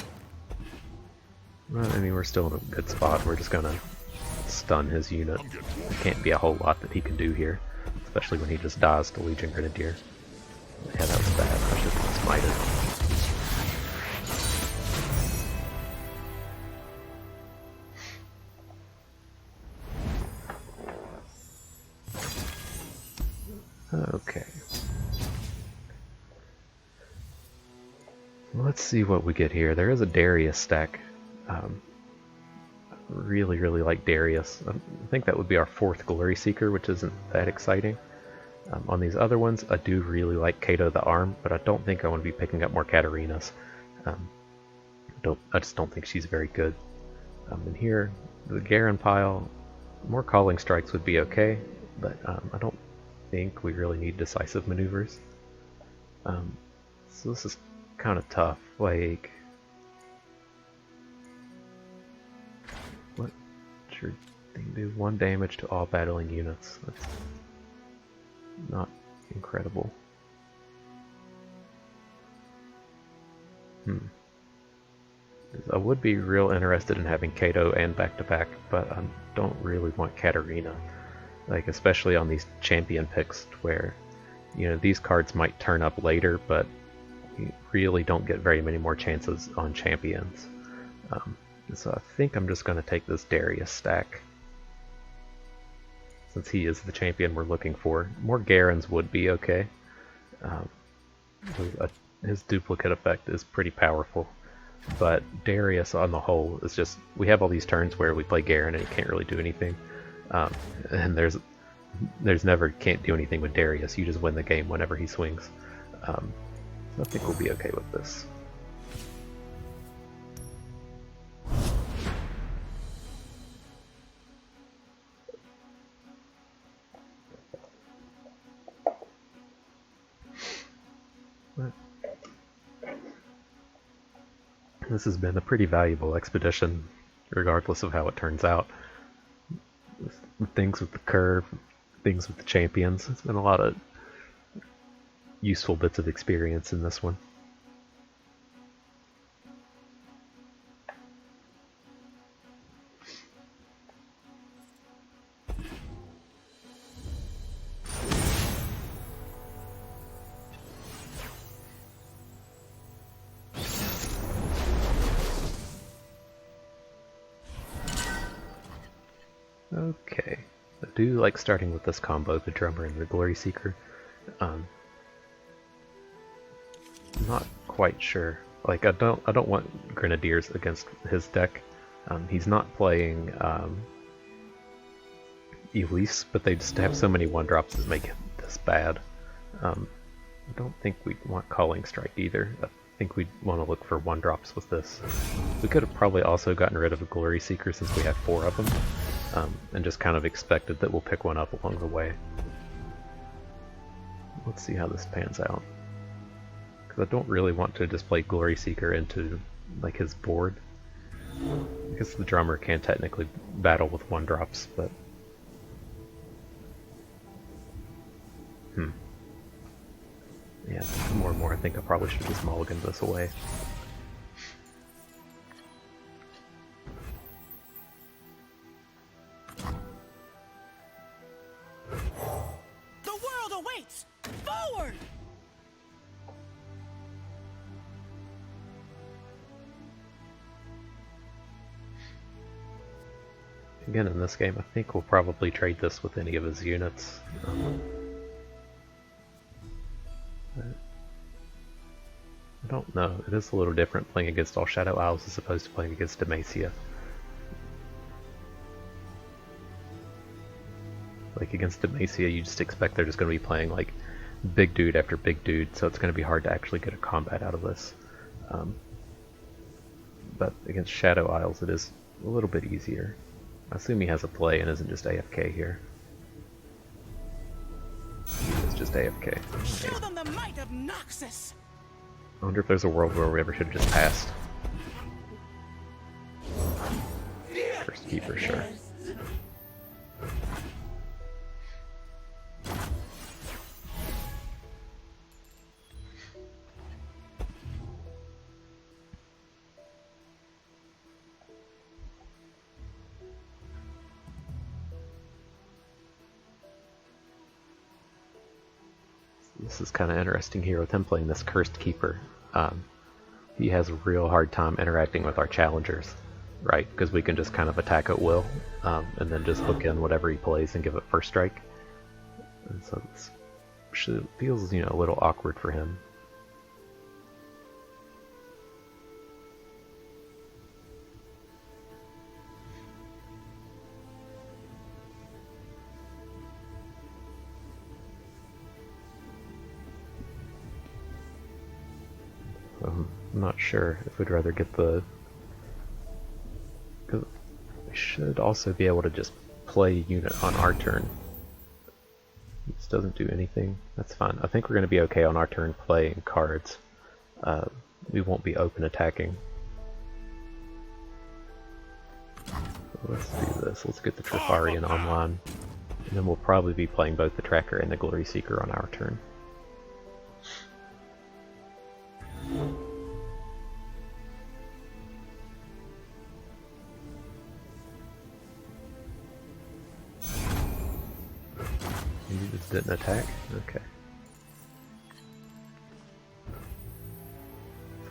Well, I mean, we're still in a good spot. We're just gonna stun his unit. There can't be a whole lot that he can do here, especially when he just dies to Legion Grenadier. Yeah, that was bad. I should have smited. Okay. Let's see what we get here. There is a Darius stack. Really like Darius. I think that would be our 4th Glory Seeker, which isn't that exciting. On these other ones, I do really like Kato the Arm, but I don't think I want to be picking up more Katarinas. I just don't think she's very good. And here, the Garen pile, more Calling Strikes would be okay, but I don't think we really need decisive maneuvers. So this is kind of tough. Like, what should your thing do? 1 damage to all battling units. That's not incredible. I would be real interested in having Kato and back-to-back, but I don't really want Katarina. Like, especially on these champion picks where, you know, these cards might turn up later, but you really don't get very many more chances on champions. So I think I'm just going to take this Darius stack, since he is the champion we're looking for. More Garens would be okay. His duplicate effect is pretty powerful, but Darius on the whole is just, we have all these turns where we play Garen and he can't really do anything. And there's never can't do anything with Darius. You just win the game whenever he swings. So I think we'll be okay with this. This has been a pretty valuable expedition, regardless of how it turns out. Things with the curve, things with the champions. It's been a lot of useful bits of experience in this one. Okay, I do like starting with this combo, the Drummer and the Glory Seeker. Not quite sure. Like, I don't want Grenadiers against his deck. He's not playing Elise, but they just have so many 1-drops that make it this bad. I don't think we want Calling Strike either. I think we'd want to look for 1-drops with this. We could have probably also gotten rid of a Glory Seeker since we have 4 of them. And just kind of expected that we'll pick one up along the way. Let's see how this pans out. Because I don't really want to just play Glory Seeker into like his board. I guess the Drummer can technically battle with 1-drops, but... Yeah, more and more I think I probably should just mulligan this away. Forward! Again, in this game, I think we'll probably trade this with any of his units. I don't know. It is a little different playing against all Shadow Isles as opposed to playing against Demacia. Like against Demacia, you just expect they're just going to be playing like big dude after big dude, so it's going to be hard to actually get a combat out of this. But against Shadow Isles, it is a little bit easier. I assume he has a play and isn't just AFK here. It's just AFK. Show them the might of Noxus. I wonder if there's a world where we ever should have just passed. First key for sure. This is kind of interesting here with him playing this Cursed Keeper. He has a real hard time interacting with our challengers, right? Because we can just kind of attack at will, and then just hook in whatever he plays and give it first strike. And so it feels, a little awkward for him. I'm not sure if we'd rather get the... Because we should also be able to just play a unit on our turn. This doesn't do anything. That's fine. I think we're going to be okay on our turn playing cards. We won't be open attacking. So let's do this. Let's get the Trifarian online. And then we'll probably be playing both the Tracker and the Glory Seeker on our turn. You just didn't attack? Okay.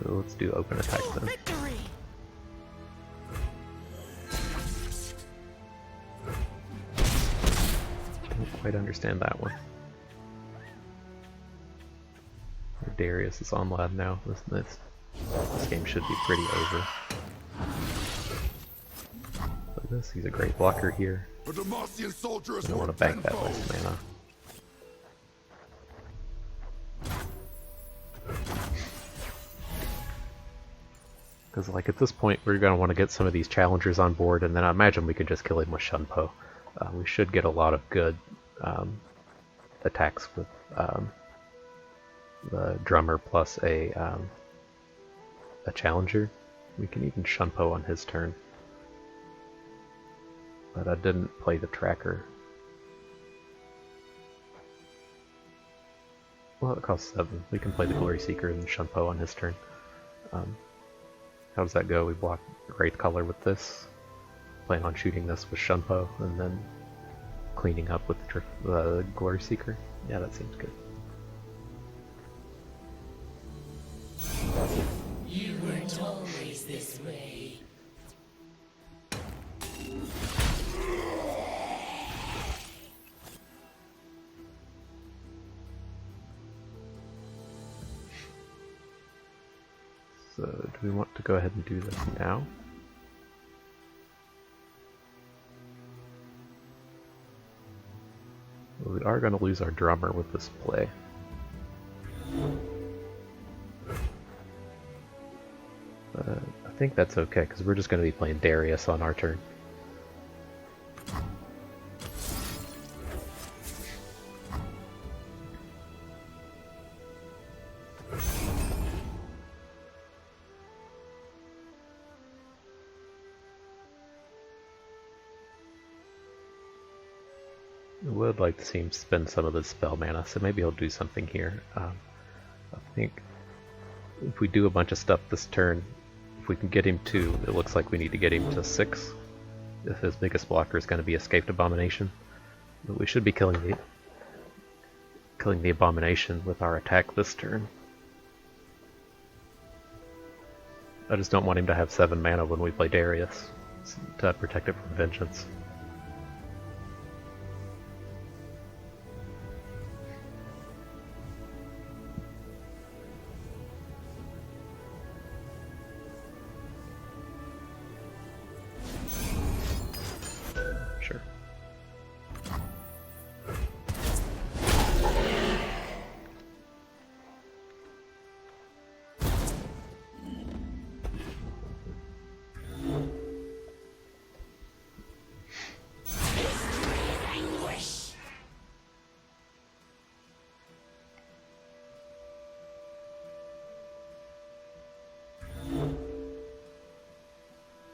So let's do open attack then. Victory! Don't quite understand that one. Darius is on lab now. This game should be pretty over. But he's a great blocker here. A Demacian soldier is I don't want worth to bank that tenfold. last mana. Because like at this point we're going to want to get some of these challengers on board, and then I imagine we could just kill him with Shunpo. We should get a lot of good attacks with the drummer plus a challenger. We can even Shunpo on his turn. But I didn't play the tracker. Well, it costs 7. We can play the Glory Seeker and Shunpo on his turn. How does that go? We block Wraith Color with this. Plan on shooting this with Shunpo, and then cleaning up with the Glory Seeker. Yeah, that seems good. You weren't always this way. So, do we want to go ahead and do this now? We are going to lose our drummer with this play. I think that's okay, because we're just going to be playing Darius on our turn. I would like to see him spend some of the spell mana, so maybe he'll do something here. I think if we do a bunch of stuff this turn, if we can get him to, it looks like we need to get him to 6. If his biggest blocker is going to be Escaped Abomination. But we should be killing the Abomination with our attack this turn. I just don't want him to have 7 mana when we play Darius to protect it from Vengeance. Sure.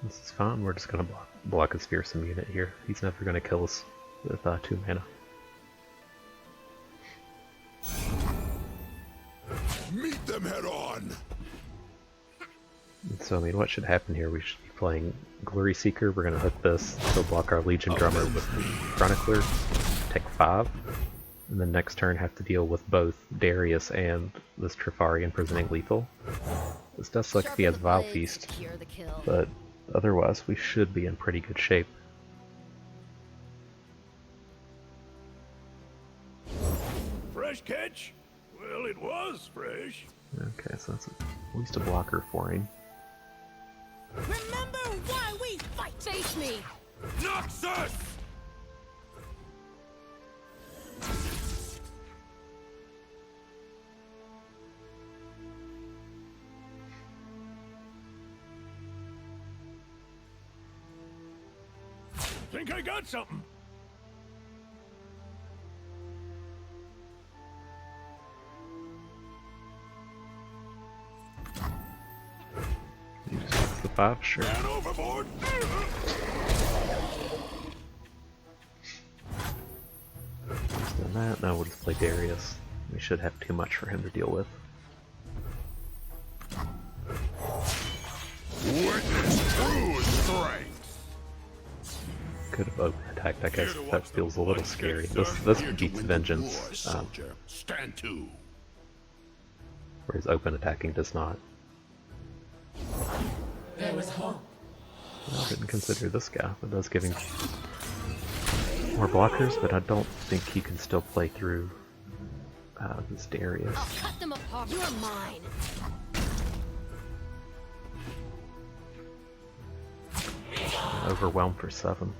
This is fine, we're just going to block his fearsome unit here. He's never going to kill us with 2 mana. Meet them head on! And so, I mean, what should happen here? We should be playing Glory Seeker. We're going to hook this, so block our Legion Drummer with the Chronicler, take 5, and then next turn have to deal with both Darius and this Trifari imprisoning lethal. This does suck if he has Vile Feast, but otherwise we should be in pretty good shape. Fresh catch? Well, it was fresh. Okay, so that's at least a blocker for him. Remember why we fight! Face me! Noxus! Think I got something. You just hit the 5, sure. Man overboard! Just done that, now we'll just play Darius. We should have too much for him to deal with. Witness true strength! Could have open attacked, I guess. That feels a little scary. This beats Vengeance, Stand to. whereas open attacking does not. There was hope. I didn't consider this guy. That does give him more blockers, but I don't think he can still play through this Darius. I'll cut them apart. You're mine. Overwhelm for 7.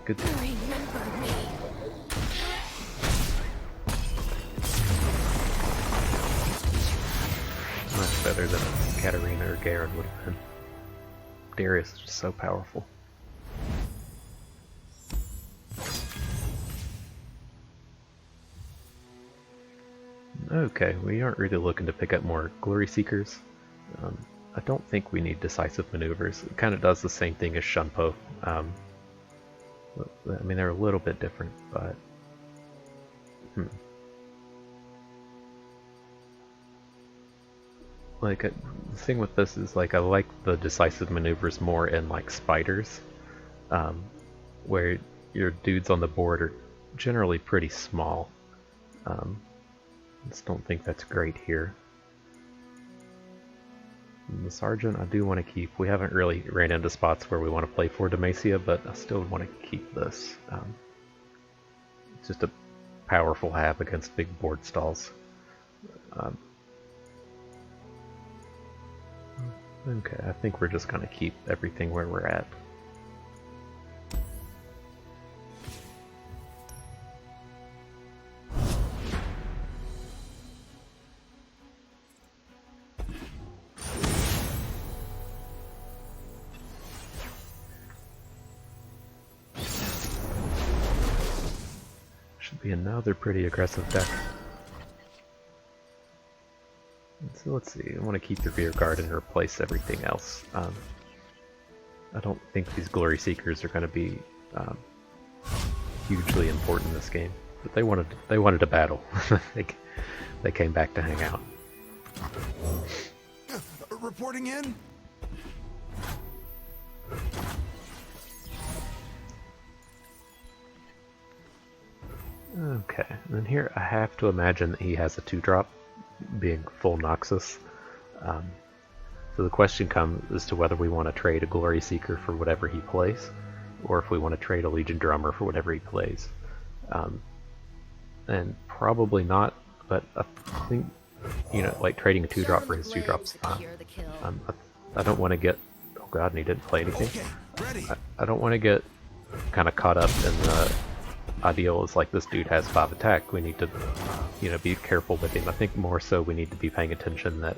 good. Remember me. Much better than a Katarina or Garen would have been. Darius is just so powerful. Okay, we aren't really looking to pick up more Glory Seekers. I don't think we need decisive maneuvers. It kind of does the same thing as Shunpo. I mean, they're a little bit different, but... Like, the thing with this is, like, I like the decisive maneuvers more in, like, spiders, where your dudes on the board are generally pretty small. I just don't think that's great here. And the Sergeant I do want to keep. We haven't really ran into spots where we want to play for Demacia, but I still want to keep this. It's just a powerful hab against big board stalls. Okay, I think we're just going to keep everything where we're at. Should be another pretty aggressive deck. So let's see, I want to keep the rear guard and replace everything else. I don't think these Glory Seekers are going to be hugely important in this game, but they wanted to battle. they came back to hang out. Reporting in? Okay, and then here I have to imagine that he has a 2-drop, being full Noxus. So the question comes as to whether we want to trade a Glory Seeker for whatever he plays, or if we want to trade a Legion Drummer for whatever he plays. And probably not, but I think, you know, like trading a 2-drop for his 2-drop's fine. I don't want to get... Oh god, and he didn't play anything. I don't want to get kind of caught up in the ideal is like this dude has 5 attack. We need to, you know, be careful with him. I think more so we need to be paying attention that,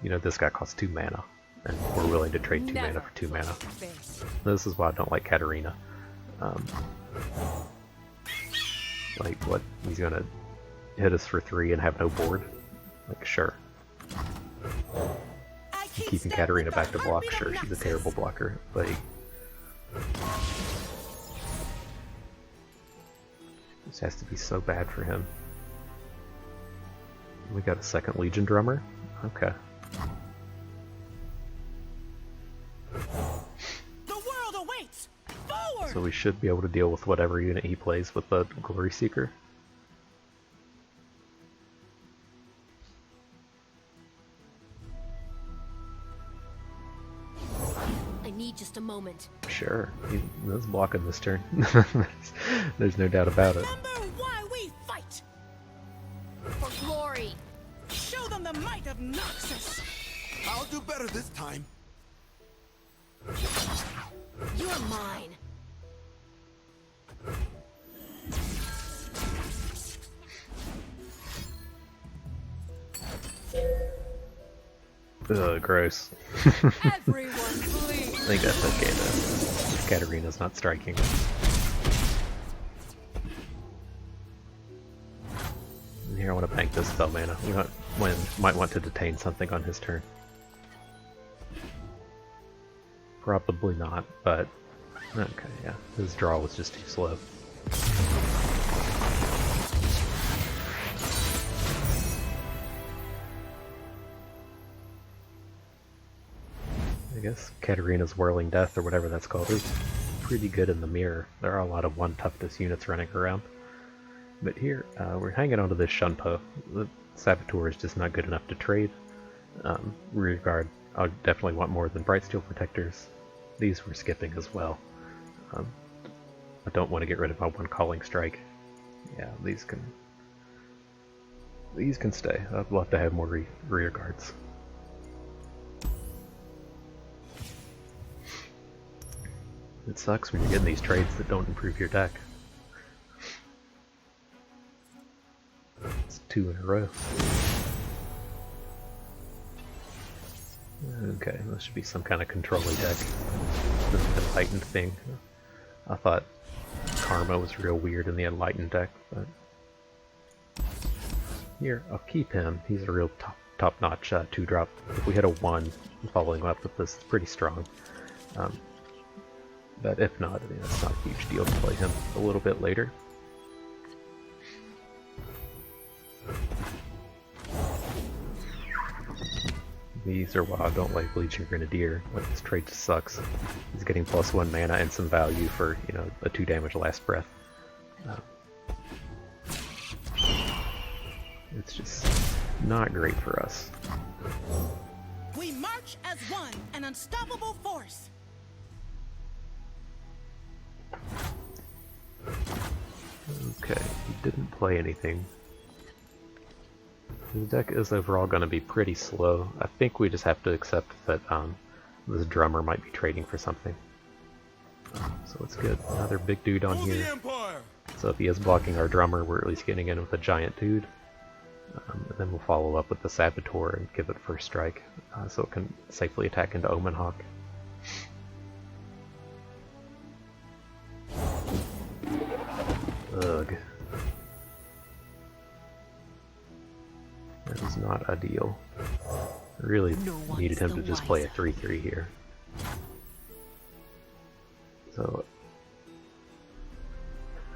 you know, this guy costs 2 mana, and we're willing to trade 2 mana for 2 mana. This is why I don't like Katarina. Like, what? He's gonna hit us for 3 and have no board? Like, sure. Keeping Katarina back to block, sure, she's a terrible blocker, but this has to be so bad for him. We got a second Legion Drummer? Okay. The world awaits. Forward. So we should be able to deal with whatever unit he plays with the Glory Seeker. I need just a moment. Sure, he was blocking this turn. There's no doubt about it. Remember why we fight. For glory. Show them the might of Noxus. I'll do better this time. You are mine. Ugh, gross. Everyone, please. I think that's okay though. Katarina's not striking. And here I want to bank this spell mana. We might want to detain something on his turn. Probably not, but okay, yeah. His draw was just too slow. I guess Katarina's Whirling Death, or whatever that's called, is pretty good in the mirror. There are a lot of 1 toughness units running around. But here, we're hanging onto this Shunpo. The Saboteur is just not good enough to trade. Rear Guard, I definitely want more than Bright Steel Protectors. These we're skipping as well. I don't want to get rid of my 1 Calling Strike. Yeah, these can stay. I'd love to have more rear guards. It sucks when you're getting these trades that don't improve your deck. It's 2 in a row. Okay, this should be some kind of controlling deck. This enlightened thing. I thought Karma was real weird in the enlightened deck, but here, I'll keep him. He's a real top-notch 2-drop. If we hit a 1, following up with this, it's pretty strong. But if not, I mean, it's not a huge deal to play him a little bit later. These are why I don't like Bleaching Grenadier. Like, this trade just sucks. He's getting +1 mana and some value for, you know, a 2 damage last breath. It's just not great for us. We march as one, an unstoppable force. Okay, he didn't play anything. His deck is overall going to be pretty slow. I think we just have to accept that this drummer might be trading for something. So it's good. Another big dude on here. So if he is blocking our drummer, we're at least getting in with a giant dude. And then we'll follow up with the Saboteur and give it first strike, so it can safely attack into Omen Hawk. Ugh. That is not ideal. I really needed him to just play a 3/3 here. So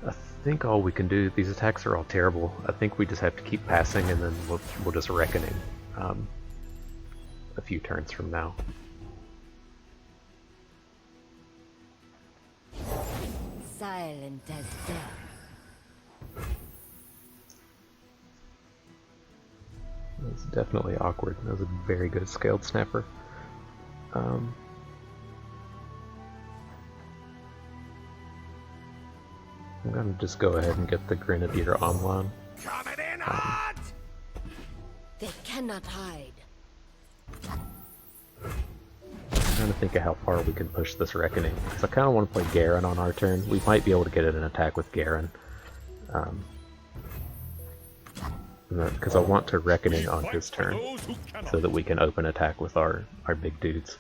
I think all we can do, these attacks are all terrible. I think we just have to keep passing and then we'll just Reckoning a few turns from now. Silent as death. That was definitely awkward. That was a very good Scaled Snapper. I'm gonna just go ahead and get the Grenadier online. Coming in hot! They cannot hide. I'm trying to think of how far we can push this Reckoning. Because I kind of want to play Garen on our turn. We might be able to get an attack with Garen. Because I want to Reckoning on his turn, so that we can open attack with our big dudes.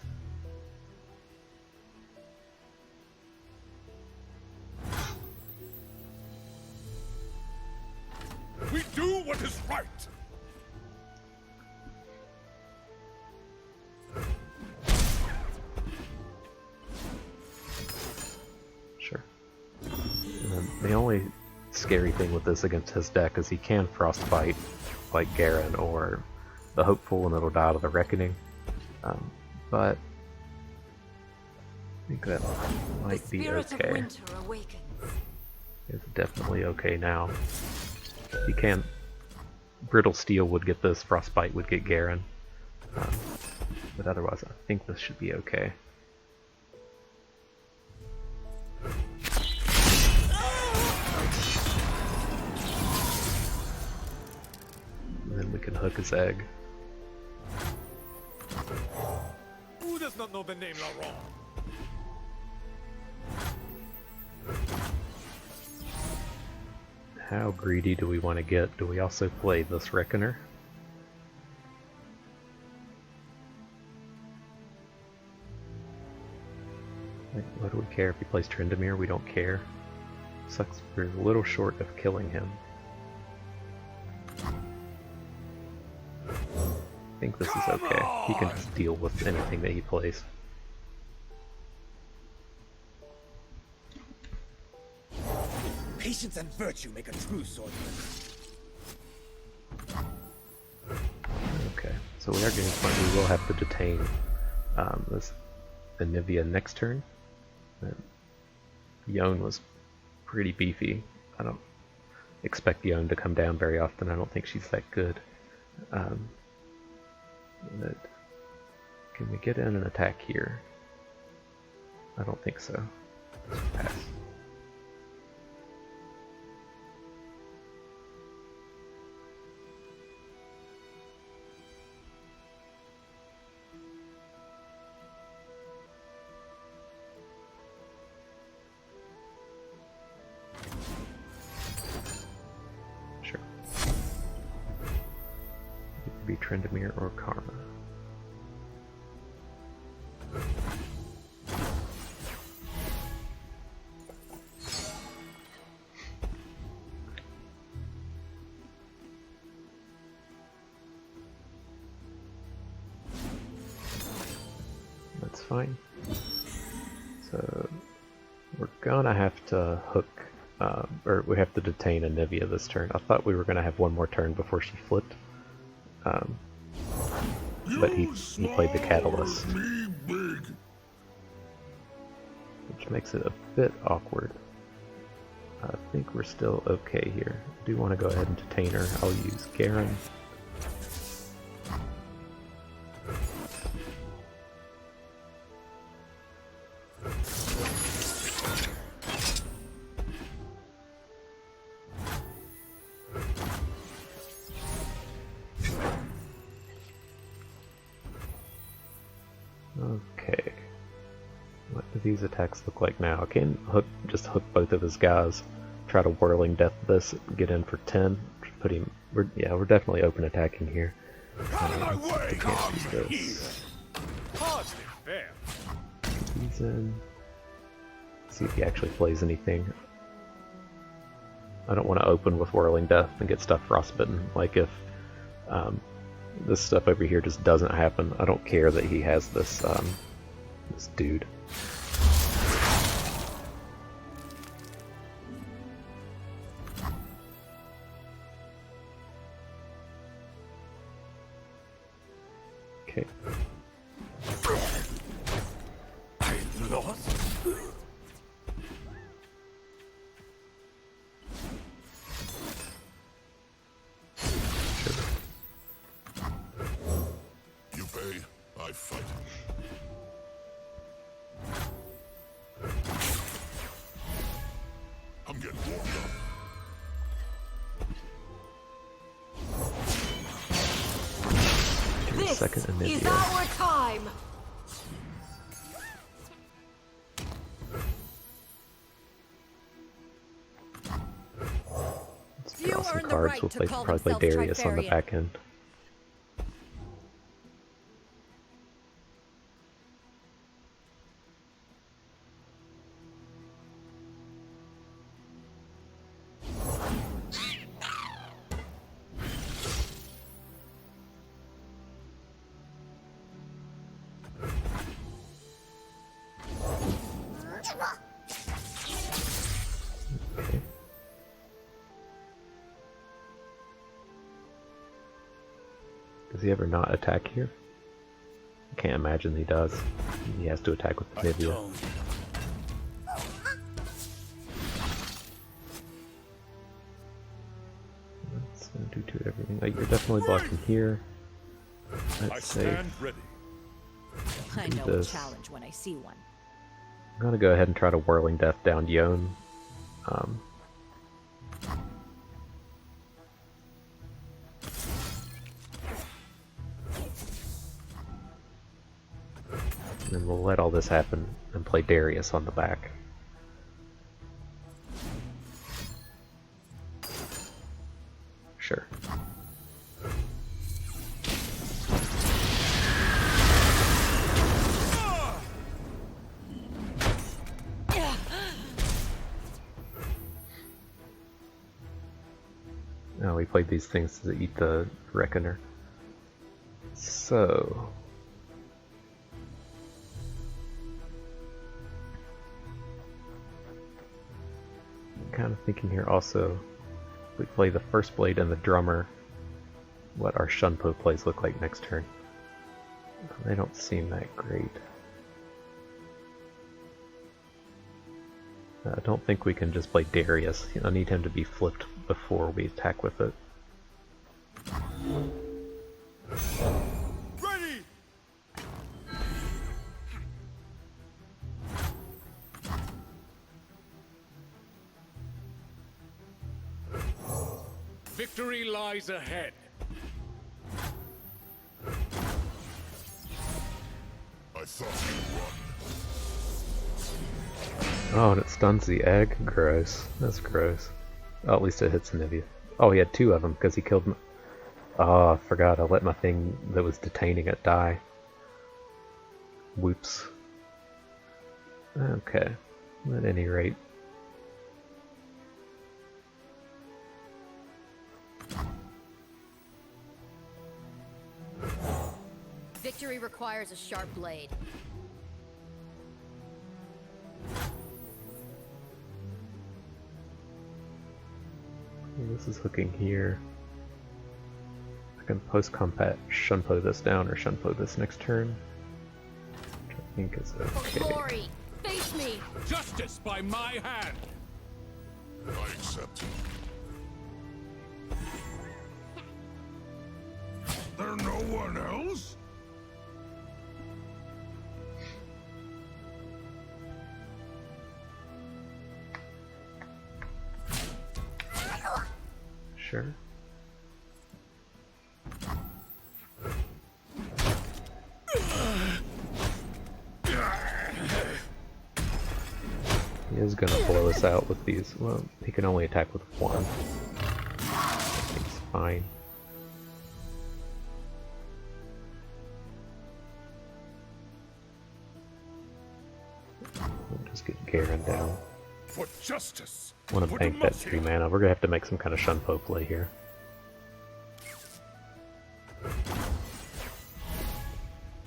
We do what is right. Sure. And then the only scary thing with this against his deck is he can Frostbite like Garen or the Hopeful and it'll die to the Reckoning. But I think that might be okay. It's definitely okay now. He can. Brittle Steel would get this, Frostbite would get Garen. But otherwise I think this should be okay. And then we can hook his egg. Who does not know the name Laurent? How greedy do we want to get? Do we also play this Reckoner? Like, what do we care if he plays Tryndamere? We don't care. Sucks, we're a little short of killing him. I think this is okay. He can just deal with anything that he plays. Patience and virtue make a true swordsman. Okay, so we are getting point. We will have to detain this Anivia next turn. Yone was pretty beefy. I don't expect Yone to come down very often. I don't think she's that good. But can we get in an attack here? I don't think so. Let's pass. Victory, Trendemir, or Karma. That's fine. So we're gonna have to hook, or we have to detain Anivia this turn. I thought we were gonna have one more turn before she flipped, but he played the Catalyst, which makes it a bit awkward. I think we're still okay here. I do want to go ahead and detain her. I'll use Garen. Okay. What do these attacks look like now? I can just hook both of his guys, try to Whirling Death this, get in for 10. Put him. We're definitely open attacking here. Out of my way! Come here! Hardly fair. He's in. See if he actually plays anything. I don't want to open with Whirling Death and get stuff frostbitten. Like if this stuff over here just doesn't happen, I don't care that he has this this dude. Okay. I lost. You pay, I fight. I'm getting warmed up. This Second is Anivia. our time! Let's You draw some earn the cards. right We'll to call probably play themselves Darius on the Trifarian. back end. Okay. Does he ever not attack here? I can't imagine he does. He has to attack with Anivia. That's gonna do to it everything. Like, you're definitely blocking here. I That's safe. stand ready. I do know this. a challenge when I see one. I'm gonna go ahead and try to Whirling Death down Yone. And then we'll let all this happen and play Darius on the back. Sure. Oh, we played these things to eat the Reckoner. So... I'm kind of thinking here also, if we play the First Blade and the Drummer, what our Shunpo plays look like next turn. They don't seem that great. I don't think we can just play Darius. I need him to be flipped before we attack with it. Ready! Victory lies ahead. I thought you'd run. Oh, and it stuns the egg? Gross. That's gross. Oh, at least it hits Anivia. Oh, he had two of them because he killed Oh, I forgot. I let my thing that was detaining it die. Whoops. Okay. At any rate. Victory requires a sharp blade. This is hooking here. I can post-combat Shunpo this down or Shunpo this next turn. Which I think is okay. For glory, face me! Justice by my hand! I accept. There no one else? Sure. He is gonna blow us out with these. Well, he can only attack with one. It's fine. We'll just get Garen down. For justice. Want to bank that 3 mana. We're gonna have to make some kind of Shunpo play here.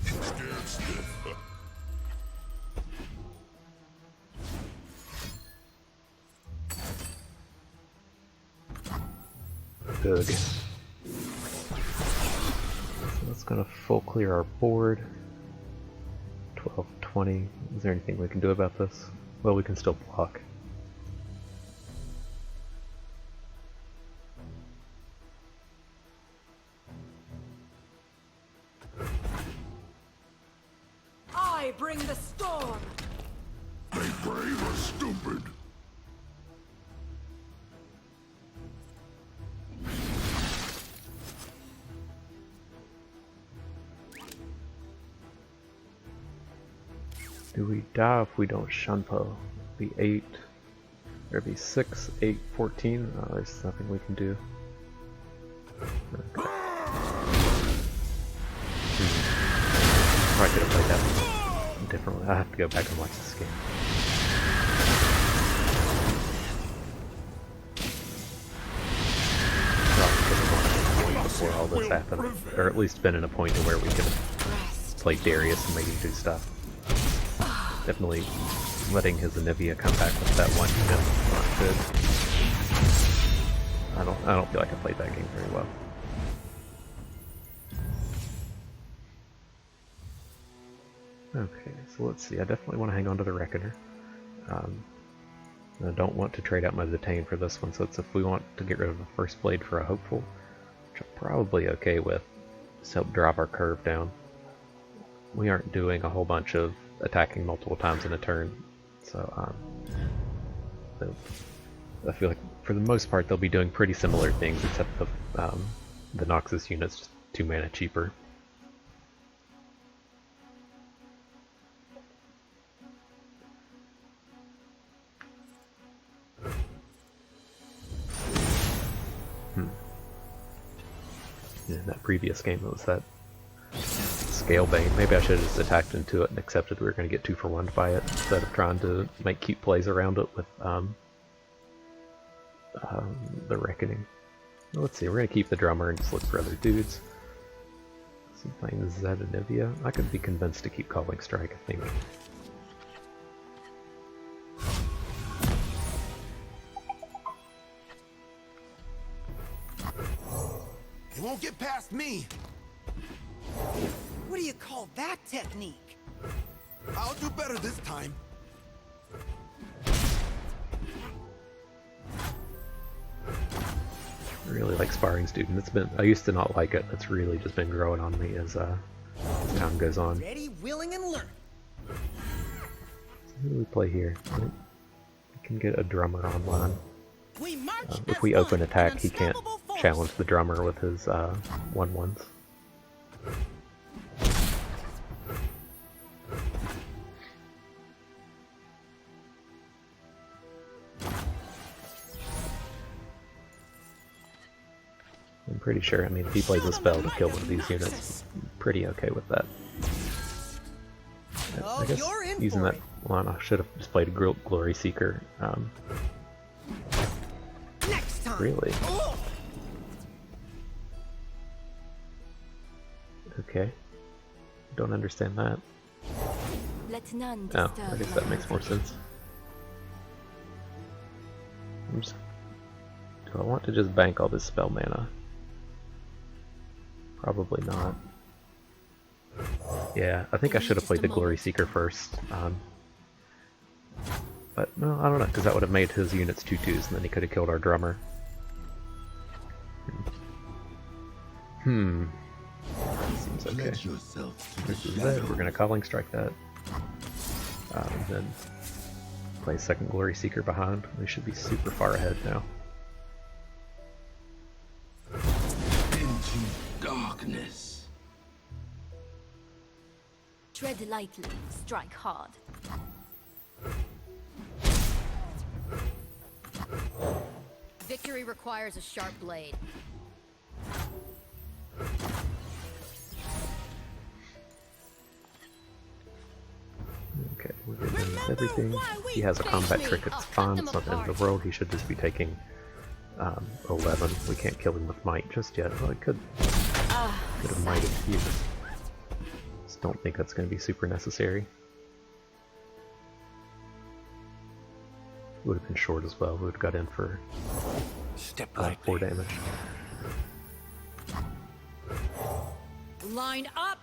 Scared stiff. Good. So that's gonna full clear our board. 12, 20. Is there anything we can do about this? Well, we can still block. I bring the storm! They brave or stupid. Do we die if we don't Shunpo? Be 8. There'd be 6, 8, 14. Oh, there's nothing we can do. Okay. Probably could have played that differently. I have to go back and watch this game. Probably could have won before all this happened. Or at least been in a point to where we could have played Darius and made him do stuff. Definitely letting his Anivia come back with that one unit was not good. I don't feel like I played that game very well. Okay, so let's see. I definitely want to hang on to the Reckoner. I don't want to trade out my Detain for this one, so it's if we want to get rid of the First Blade for a Hopeful, which I'm probably okay with, just help drop our curve down. We aren't doing a whole bunch of attacking multiple times in a turn, so I feel like for the most part they'll be doing pretty similar things, except the Noxus unit's just 2 mana cheaper. In that previous game it was that Scalebane. Maybe I should have just attacked into it and accepted we were going to get 2 for 1 by it, instead of trying to make cute plays around it with the Reckoning. Well, let's see, we're going to keep the drummer and just look for other dudes. Is he playing Zed and Nivea? I could be convinced to keep Calling Strike, I think. They won't get past me! What do you call that technique? I'll do better this time. I really like Sparring Student. It's been, I used to not like it. It's really just been growing on me as time goes on. Ready, willing, and learn. Who do we play here? We can get a drummer online. We march If as we open one, attack, an he can't unstoppable force. challenge the drummer with his 1/1s. I'm pretty sure. I mean, if he plays a spell to kill one of these units, I'm pretty okay with that. I guess using that one, I should have just played a Glory Seeker. Next time. Really? Okay. Don't understand that. Let none Oh, disturb I guess my that makes more sense. Do I want to just bank all this spell mana? Probably not. Yeah, I think I should have played the Glory Seeker first. But, no, I don't know, because that would have made his units 2/2s, and then he could have killed our drummer. Seems okay. Let yourself to This is the red, shadow. we're going to Calling Strike that. And then play second Glory Seeker behind. We should be super far ahead now. Into darkness. Tread lightly, strike hard. Victory requires a sharp blade. Okay, we're getting everything. He has a combat trick, it's fine, it's not the end of the world. He should just be taking 11. We can't kill him with might just yet. Well, it could have mighted you. Just don't think that's going to be super necessary. Would have been short as well. We would have got in for Step 4 lightly. damage. Line up.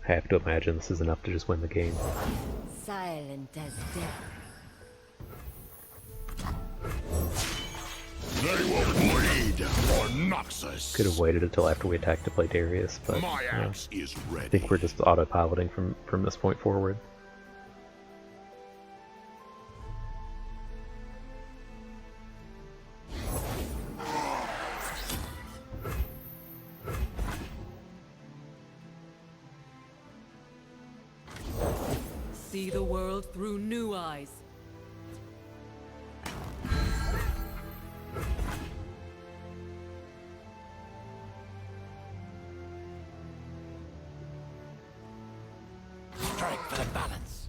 I have to imagine this is enough to just win the game. Silent as death. They will bleed for Noxus. Could have waited until after we attacked to play Darius, but My you know, axe is I ready. think we're just autopiloting from this point forward. See the world through new eyes. Strike for the balance.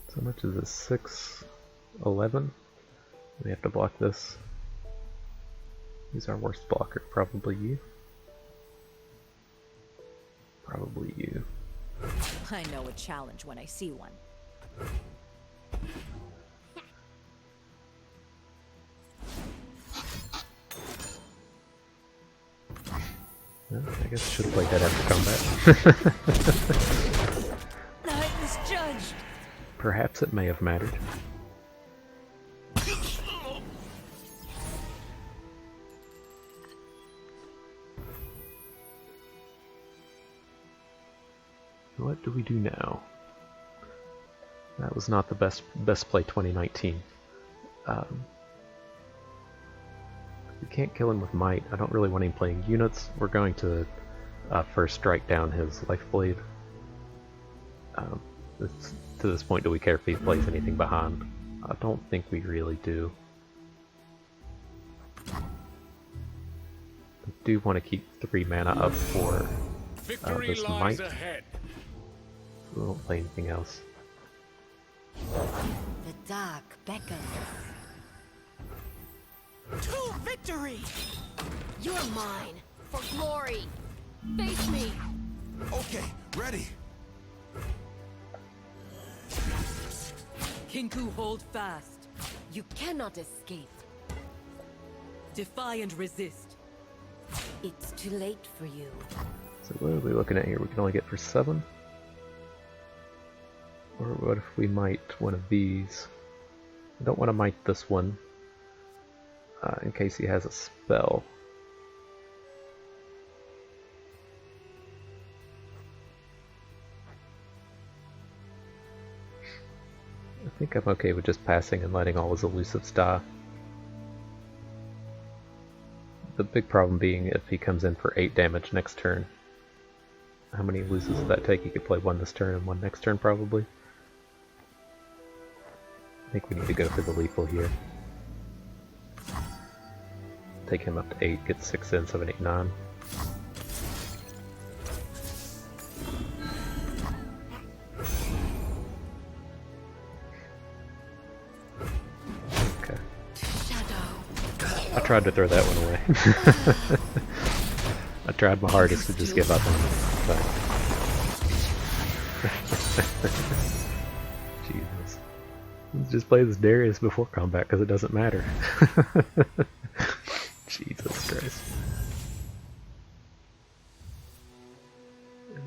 So much is this? 6, 11? We have to block this. Who's our worst blocker? Probably you. Probably you. I know a challenge when I see one. Well, I guess I should have played that after combat. I was judged. Perhaps it may have mattered. What do we do now? That was not the best play 2019. We can't kill him with might. I don't really want him playing units. We're going to first strike down his life blade. To this point, do we care if he plays anything behind? I don't think we really do. I do want to keep 3 mana up for Victory this lies might. ahead. We won't play anything else. The dark beckons. To victory. You're mine. For glory. Face me. Okay, ready. Kinku, hold fast. You cannot escape. Defy and resist. It's too late for you. So what are we looking at here? We can only get for 7? Or what if we might one of these? I don't want to might this one, in case he has a spell. I think I'm okay with just passing and letting all his elusives die. The big problem being if he comes in for 8 damage next turn, How many loses does that take? You could play one this turn and one next turn probably. I think we need to go for the lethal here. Take him up to 8, get 6 in, 7, 8, 9. Okay. I tried to throw that one away. I tried my hardest to just give up on it. But Jesus. Let's just play this Darius before combat because it doesn't matter. Jesus Christ.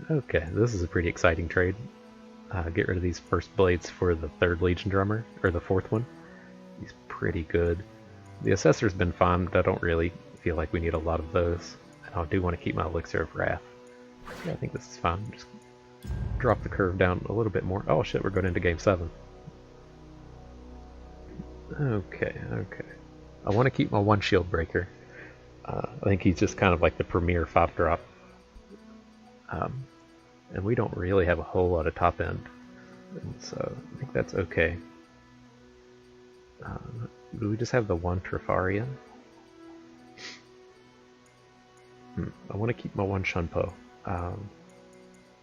Okay, this is a pretty exciting trade. Get rid of these first blades for the 3rd Legion drummer, or the 4th one. He's pretty good. The Assessor's been fine, but I don't really feel like we need a lot of those. And I do want to keep my Elixir of Wrath. Yeah, I think this is fine. Just drop the curve down a little bit more. Oh shit, we're going into game 7. Okay. I want to keep my 1 Shield Breaker. I think he's just kind of like the premier 5-drop. And we don't really have a whole lot of top end. And so I think that's okay. Do we just have the 1 Trifarian? I want to keep my 1 Shunpo.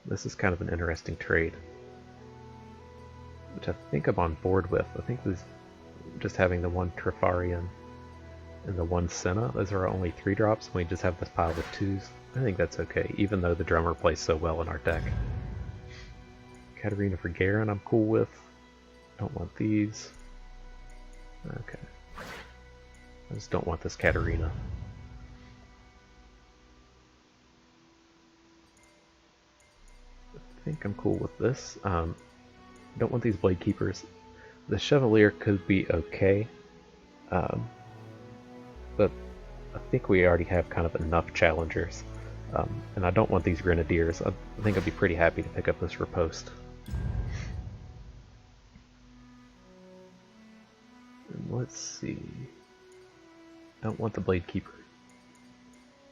This is kind of an interesting trade, which I think I'm on board with. I think this, just having the 1 Trifarian and the 1 Senna, those are our only 3 drops, and we just have this pile of 2s. I think that's okay, even though the drummer plays so well in our deck. Katarina for Garen I'm cool with. Don't want these. Okay. I just don't want this Katarina. I think I'm cool with this. Don't want these Blade Keepers. The Chevalier could be okay, but I think we already have kind of enough challengers. And I don't want these Grenadiers. I think I'd be pretty happy to pick up this Riposte. And let's see. Don't want the Blade Keeper.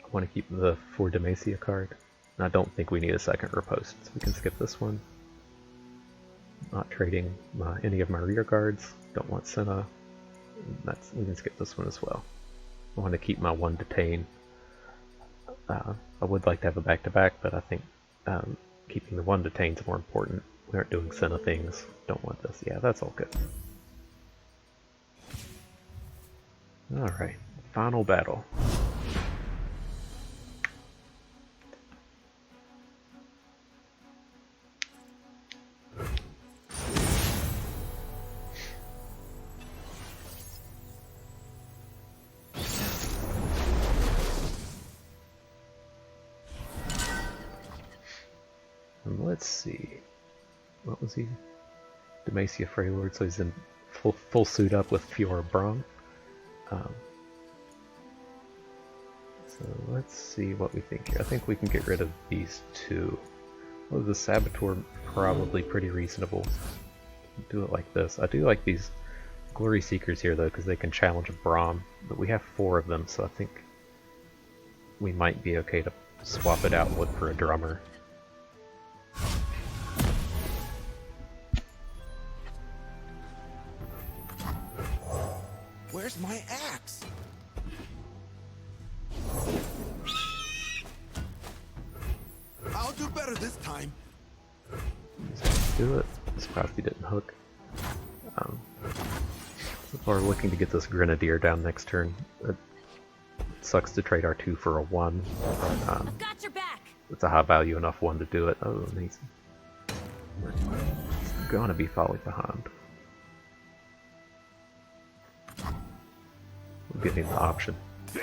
I want to keep the 4 Demacia card. And I don't think we need a second Riposte, so we can skip this one. Not trading any of my rear guards. Don't want Senna. We can skip this one as well. I want to keep my 1 Detain. I would like to have a back-to-back, but I think keeping the 1 Detain is more important. We aren't doing Senna things. Don't want this. Yeah, that's all good. Alright, final battle. Let's see. What was he? Demacia Freylord, so he's in full suit up with Fiora Braum. So let's see what we think here. I think we can get rid of these 2. Well, the Saboteur probably pretty reasonable. Do it like this. I do like these Glory Seekers here though, because they can challenge a Braum, but we have 4 of them, so I think we might be okay to swap it out and look for a drummer. Where's my axe? I'll do better this time. Let's do it. This probably didn't hook. So far looking to get this Grenadier down next turn. It sucks to trade our 2 for a 1, but I've got your back. it's a high value enough 1 to do it. Oh, amazing. We're gonna be falling behind. We'll give him the option. He's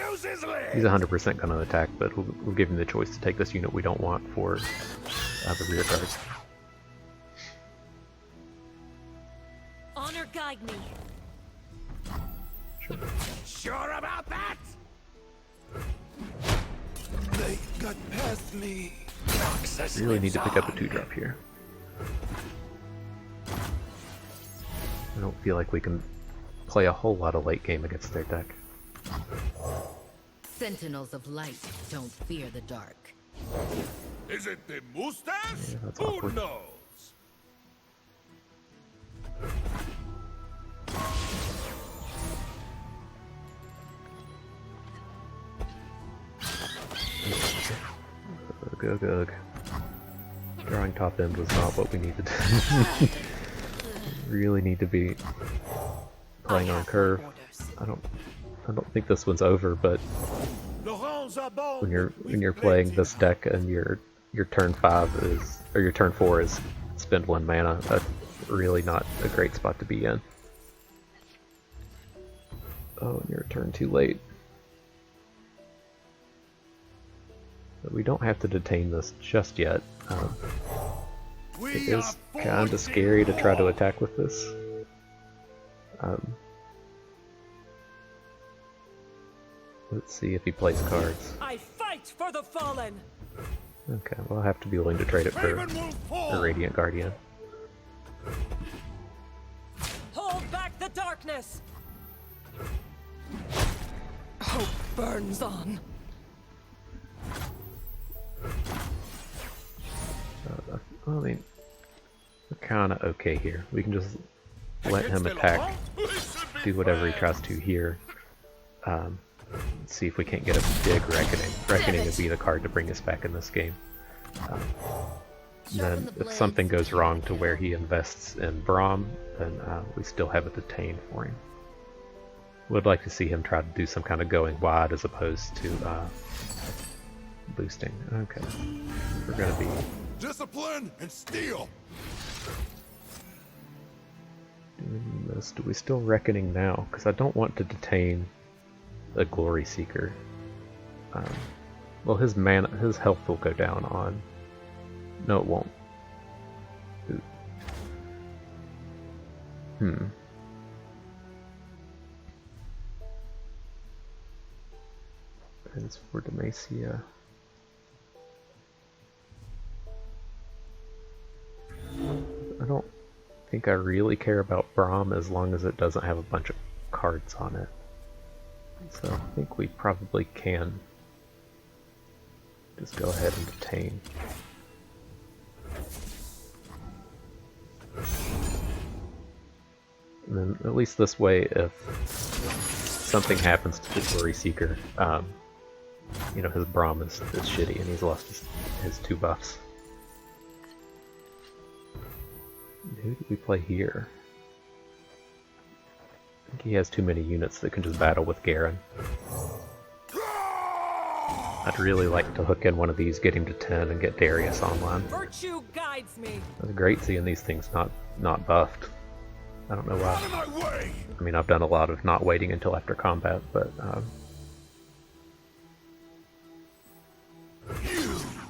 100% going to attack, but we'll give him the choice to take this unit we don't want for the rear guards. Honor guide me. Sure. Sure about that? They got past me. Noxus Really need to pick up a lives 2-drop here. I don't feel like we can play a whole lot of late game against their deck. Sentinels of light don't fear the dark. Is it the mustache? Yeah, that's Who awkward. knows? Ugh, ugh, ugh. Drawing top end was not what we needed. Really need to be playing on curve. I don't think this one's over, but when you're playing this deck and your turn 5 is, or your turn 4 is spend 1 mana, that's really not a great spot to be in. Oh, and your turn too late. But we don't have to detain this just yet. It is kind of scary to try to attack with this. Let's see if he plays cards. I fight for the fallen. Okay, well, I'll have to be willing to trade it for a Radiant Guardian. Hold back the darkness. Hope burns on. I mean, we're kind of okay here. We can just let him attack, do whatever he tries to here. See if we can't get a big Reckoning. Reckoning would be the card to bring us back in this game. Then if something goes wrong to where he invests in Braum, then we still have a detain for him. Would like to see him try to do some kind of going wide as opposed to boosting. Okay, we're gonna be Discipline and steel. doing this. Do we still Reckoning now? Because I don't want to detain a Glory Seeker. Well, his mana, his health will go down on. No, it won't. Ooh. As for Demacia. I don't think I really care about Braum as long as it doesn't have a bunch of cards on it. So I think we probably can just go ahead and detain. And then at least this way, if something happens to the Glory Seeker, you know, his Braum is shitty and he's lost his 2 buffs. Who do we play here? I think he has too many units that can just battle with Garen. I'd really like to hook in one of these, get him to 10, and get Darius online. Virtue guides me. It's great seeing these things not buffed. I don't know why. Out of my way! I mean, I've done a lot of not waiting until after combat, but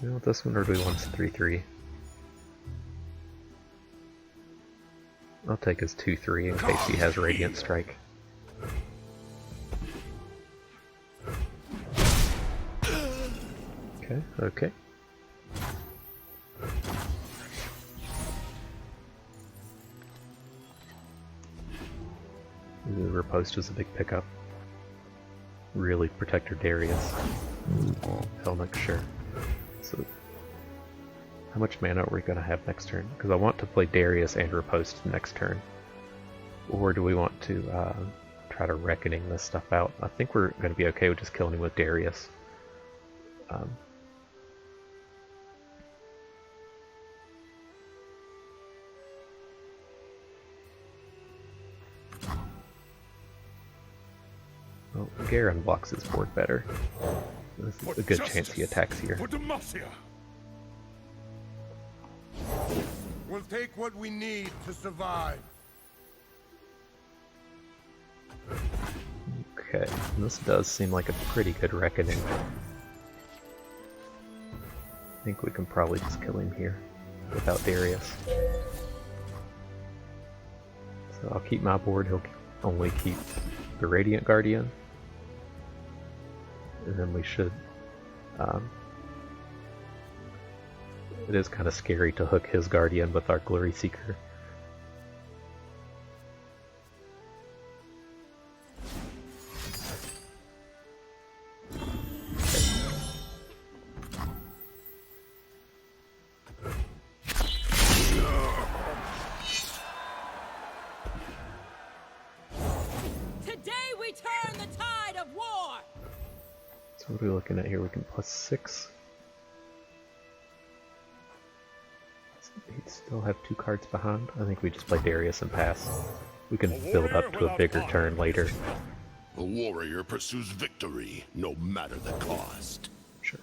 you want this one, or do we want 3/3? I'll take his 2/3 in case he has Radiant Strike. Okay, okay. Ooh, Riposte is a big pickup. Really protect your Darius. Helmik, sure. So, how much mana are we going to have next turn? Because I want to play Darius and Riposte next turn. Or do we want to try to Reckoning this stuff out? I think we're going to be okay with just killing him with Darius. Well, Garen blocks his board better. There's a good chance he attacks here. For Demacia. We'll take what we need to survive. Okay, this does seem like a pretty good Reckoning. I think we can probably just kill him here without Darius. So I'll keep my board, he'll only keep the Radiant Guardian. And then we should... it is kind of scary to hook his Guardian with our Glory Seeker. So what are we looking at here? We can +6. He'd still have 2 cards behind. I think we just play Darius and pass. We can build up to a bigger turn later. A warrior pursues victory, no matter the cost. Sure.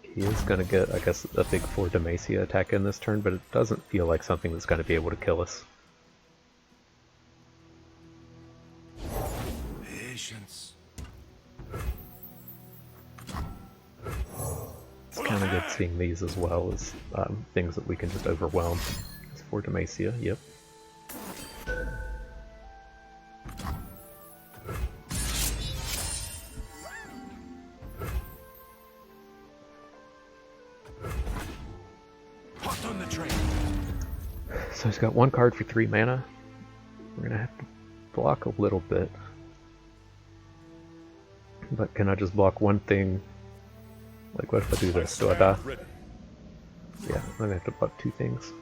He is going to get, I guess, a big 4 Demacia attack in this turn, but it doesn't feel like something that's going to be able to kill us. Patience. It's kind of good seeing these as well as things that we can just overwhelm. It's 4 Demacia, yep. Hot on the train. So he's got 1 card for 3 mana. We're gonna have to block a little bit. But can I just block one thing? Like, what if I do this? Do I die? Yeah, I'm gonna have to block 2 things.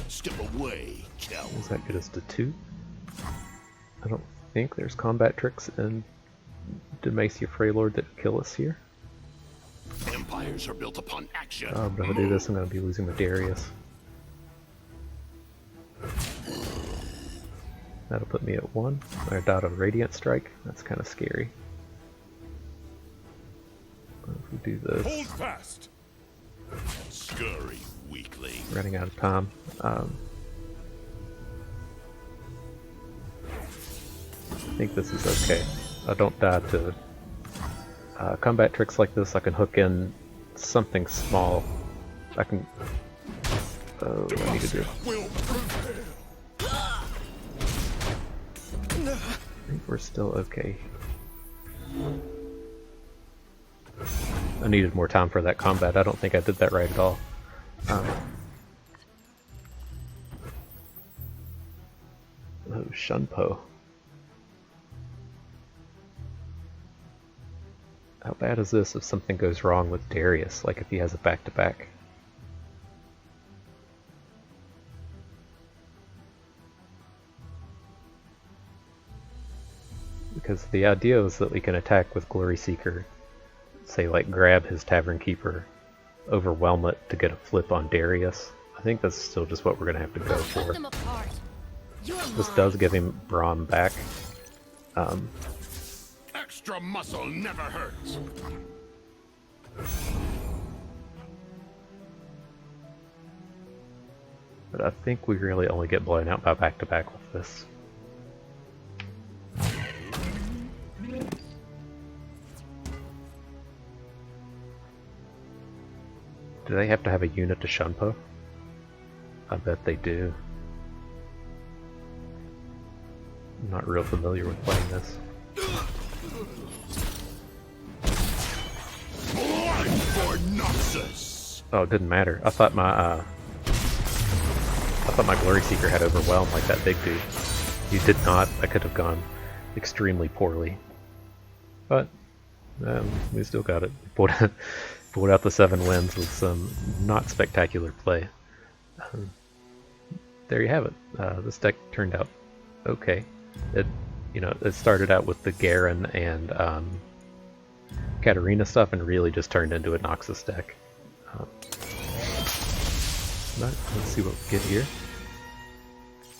Step away, coward. Does that get us to 2? I don't think there's combat tricks in Demacia Freylord that kill us here. Empires are built upon action. But if I do this, I'm going to be losing my Darius. That'll put me at 1. I died on Radiant Strike. That's kind of scary. If we do this... Hold fast. Scurry, weakling. Running out of time. I think this is okay. I don't die to combat tricks like this. I can hook in something small. I can... Oh, I need to do... I think we're still okay. I needed more time for that combat. I don't think I did that right at all. Oh, Shunpo. How bad is this if something goes wrong with Darius, like if he has a back-to-back? Because the idea is that we can attack with Glory Seeker, say like grab his Tavern Keeper, overwhelm it to get a flip on Darius. I think that's still just what we're going to have to go for. This does give him Braum back. Extra muscle never hurts. But I think we really only get blown out by back-to-back with this. Do they have to have a unit to Shunpo? I bet they do. I'm not real familiar with playing this. Blood for Noxus! Oh, it didn't matter. I thought my Glory Seeker had overwhelmed like that big dude. You did not. I could have gone extremely poorly. But we still got it. Pulled out the 7 wins with some not spectacular play. There you have it. This deck turned out okay. It started out with the Garen and Katarina stuff and really just turned into a Noxus deck. But let's see what we get here.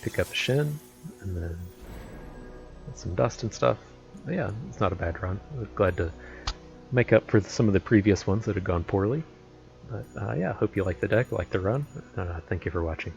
Pick up a Shin, and then some dust and stuff. But yeah, it's not a bad run. I was glad to make up for some of the previous ones that had gone poorly. But yeah, hope you like the deck, like the run. Thank you for watching.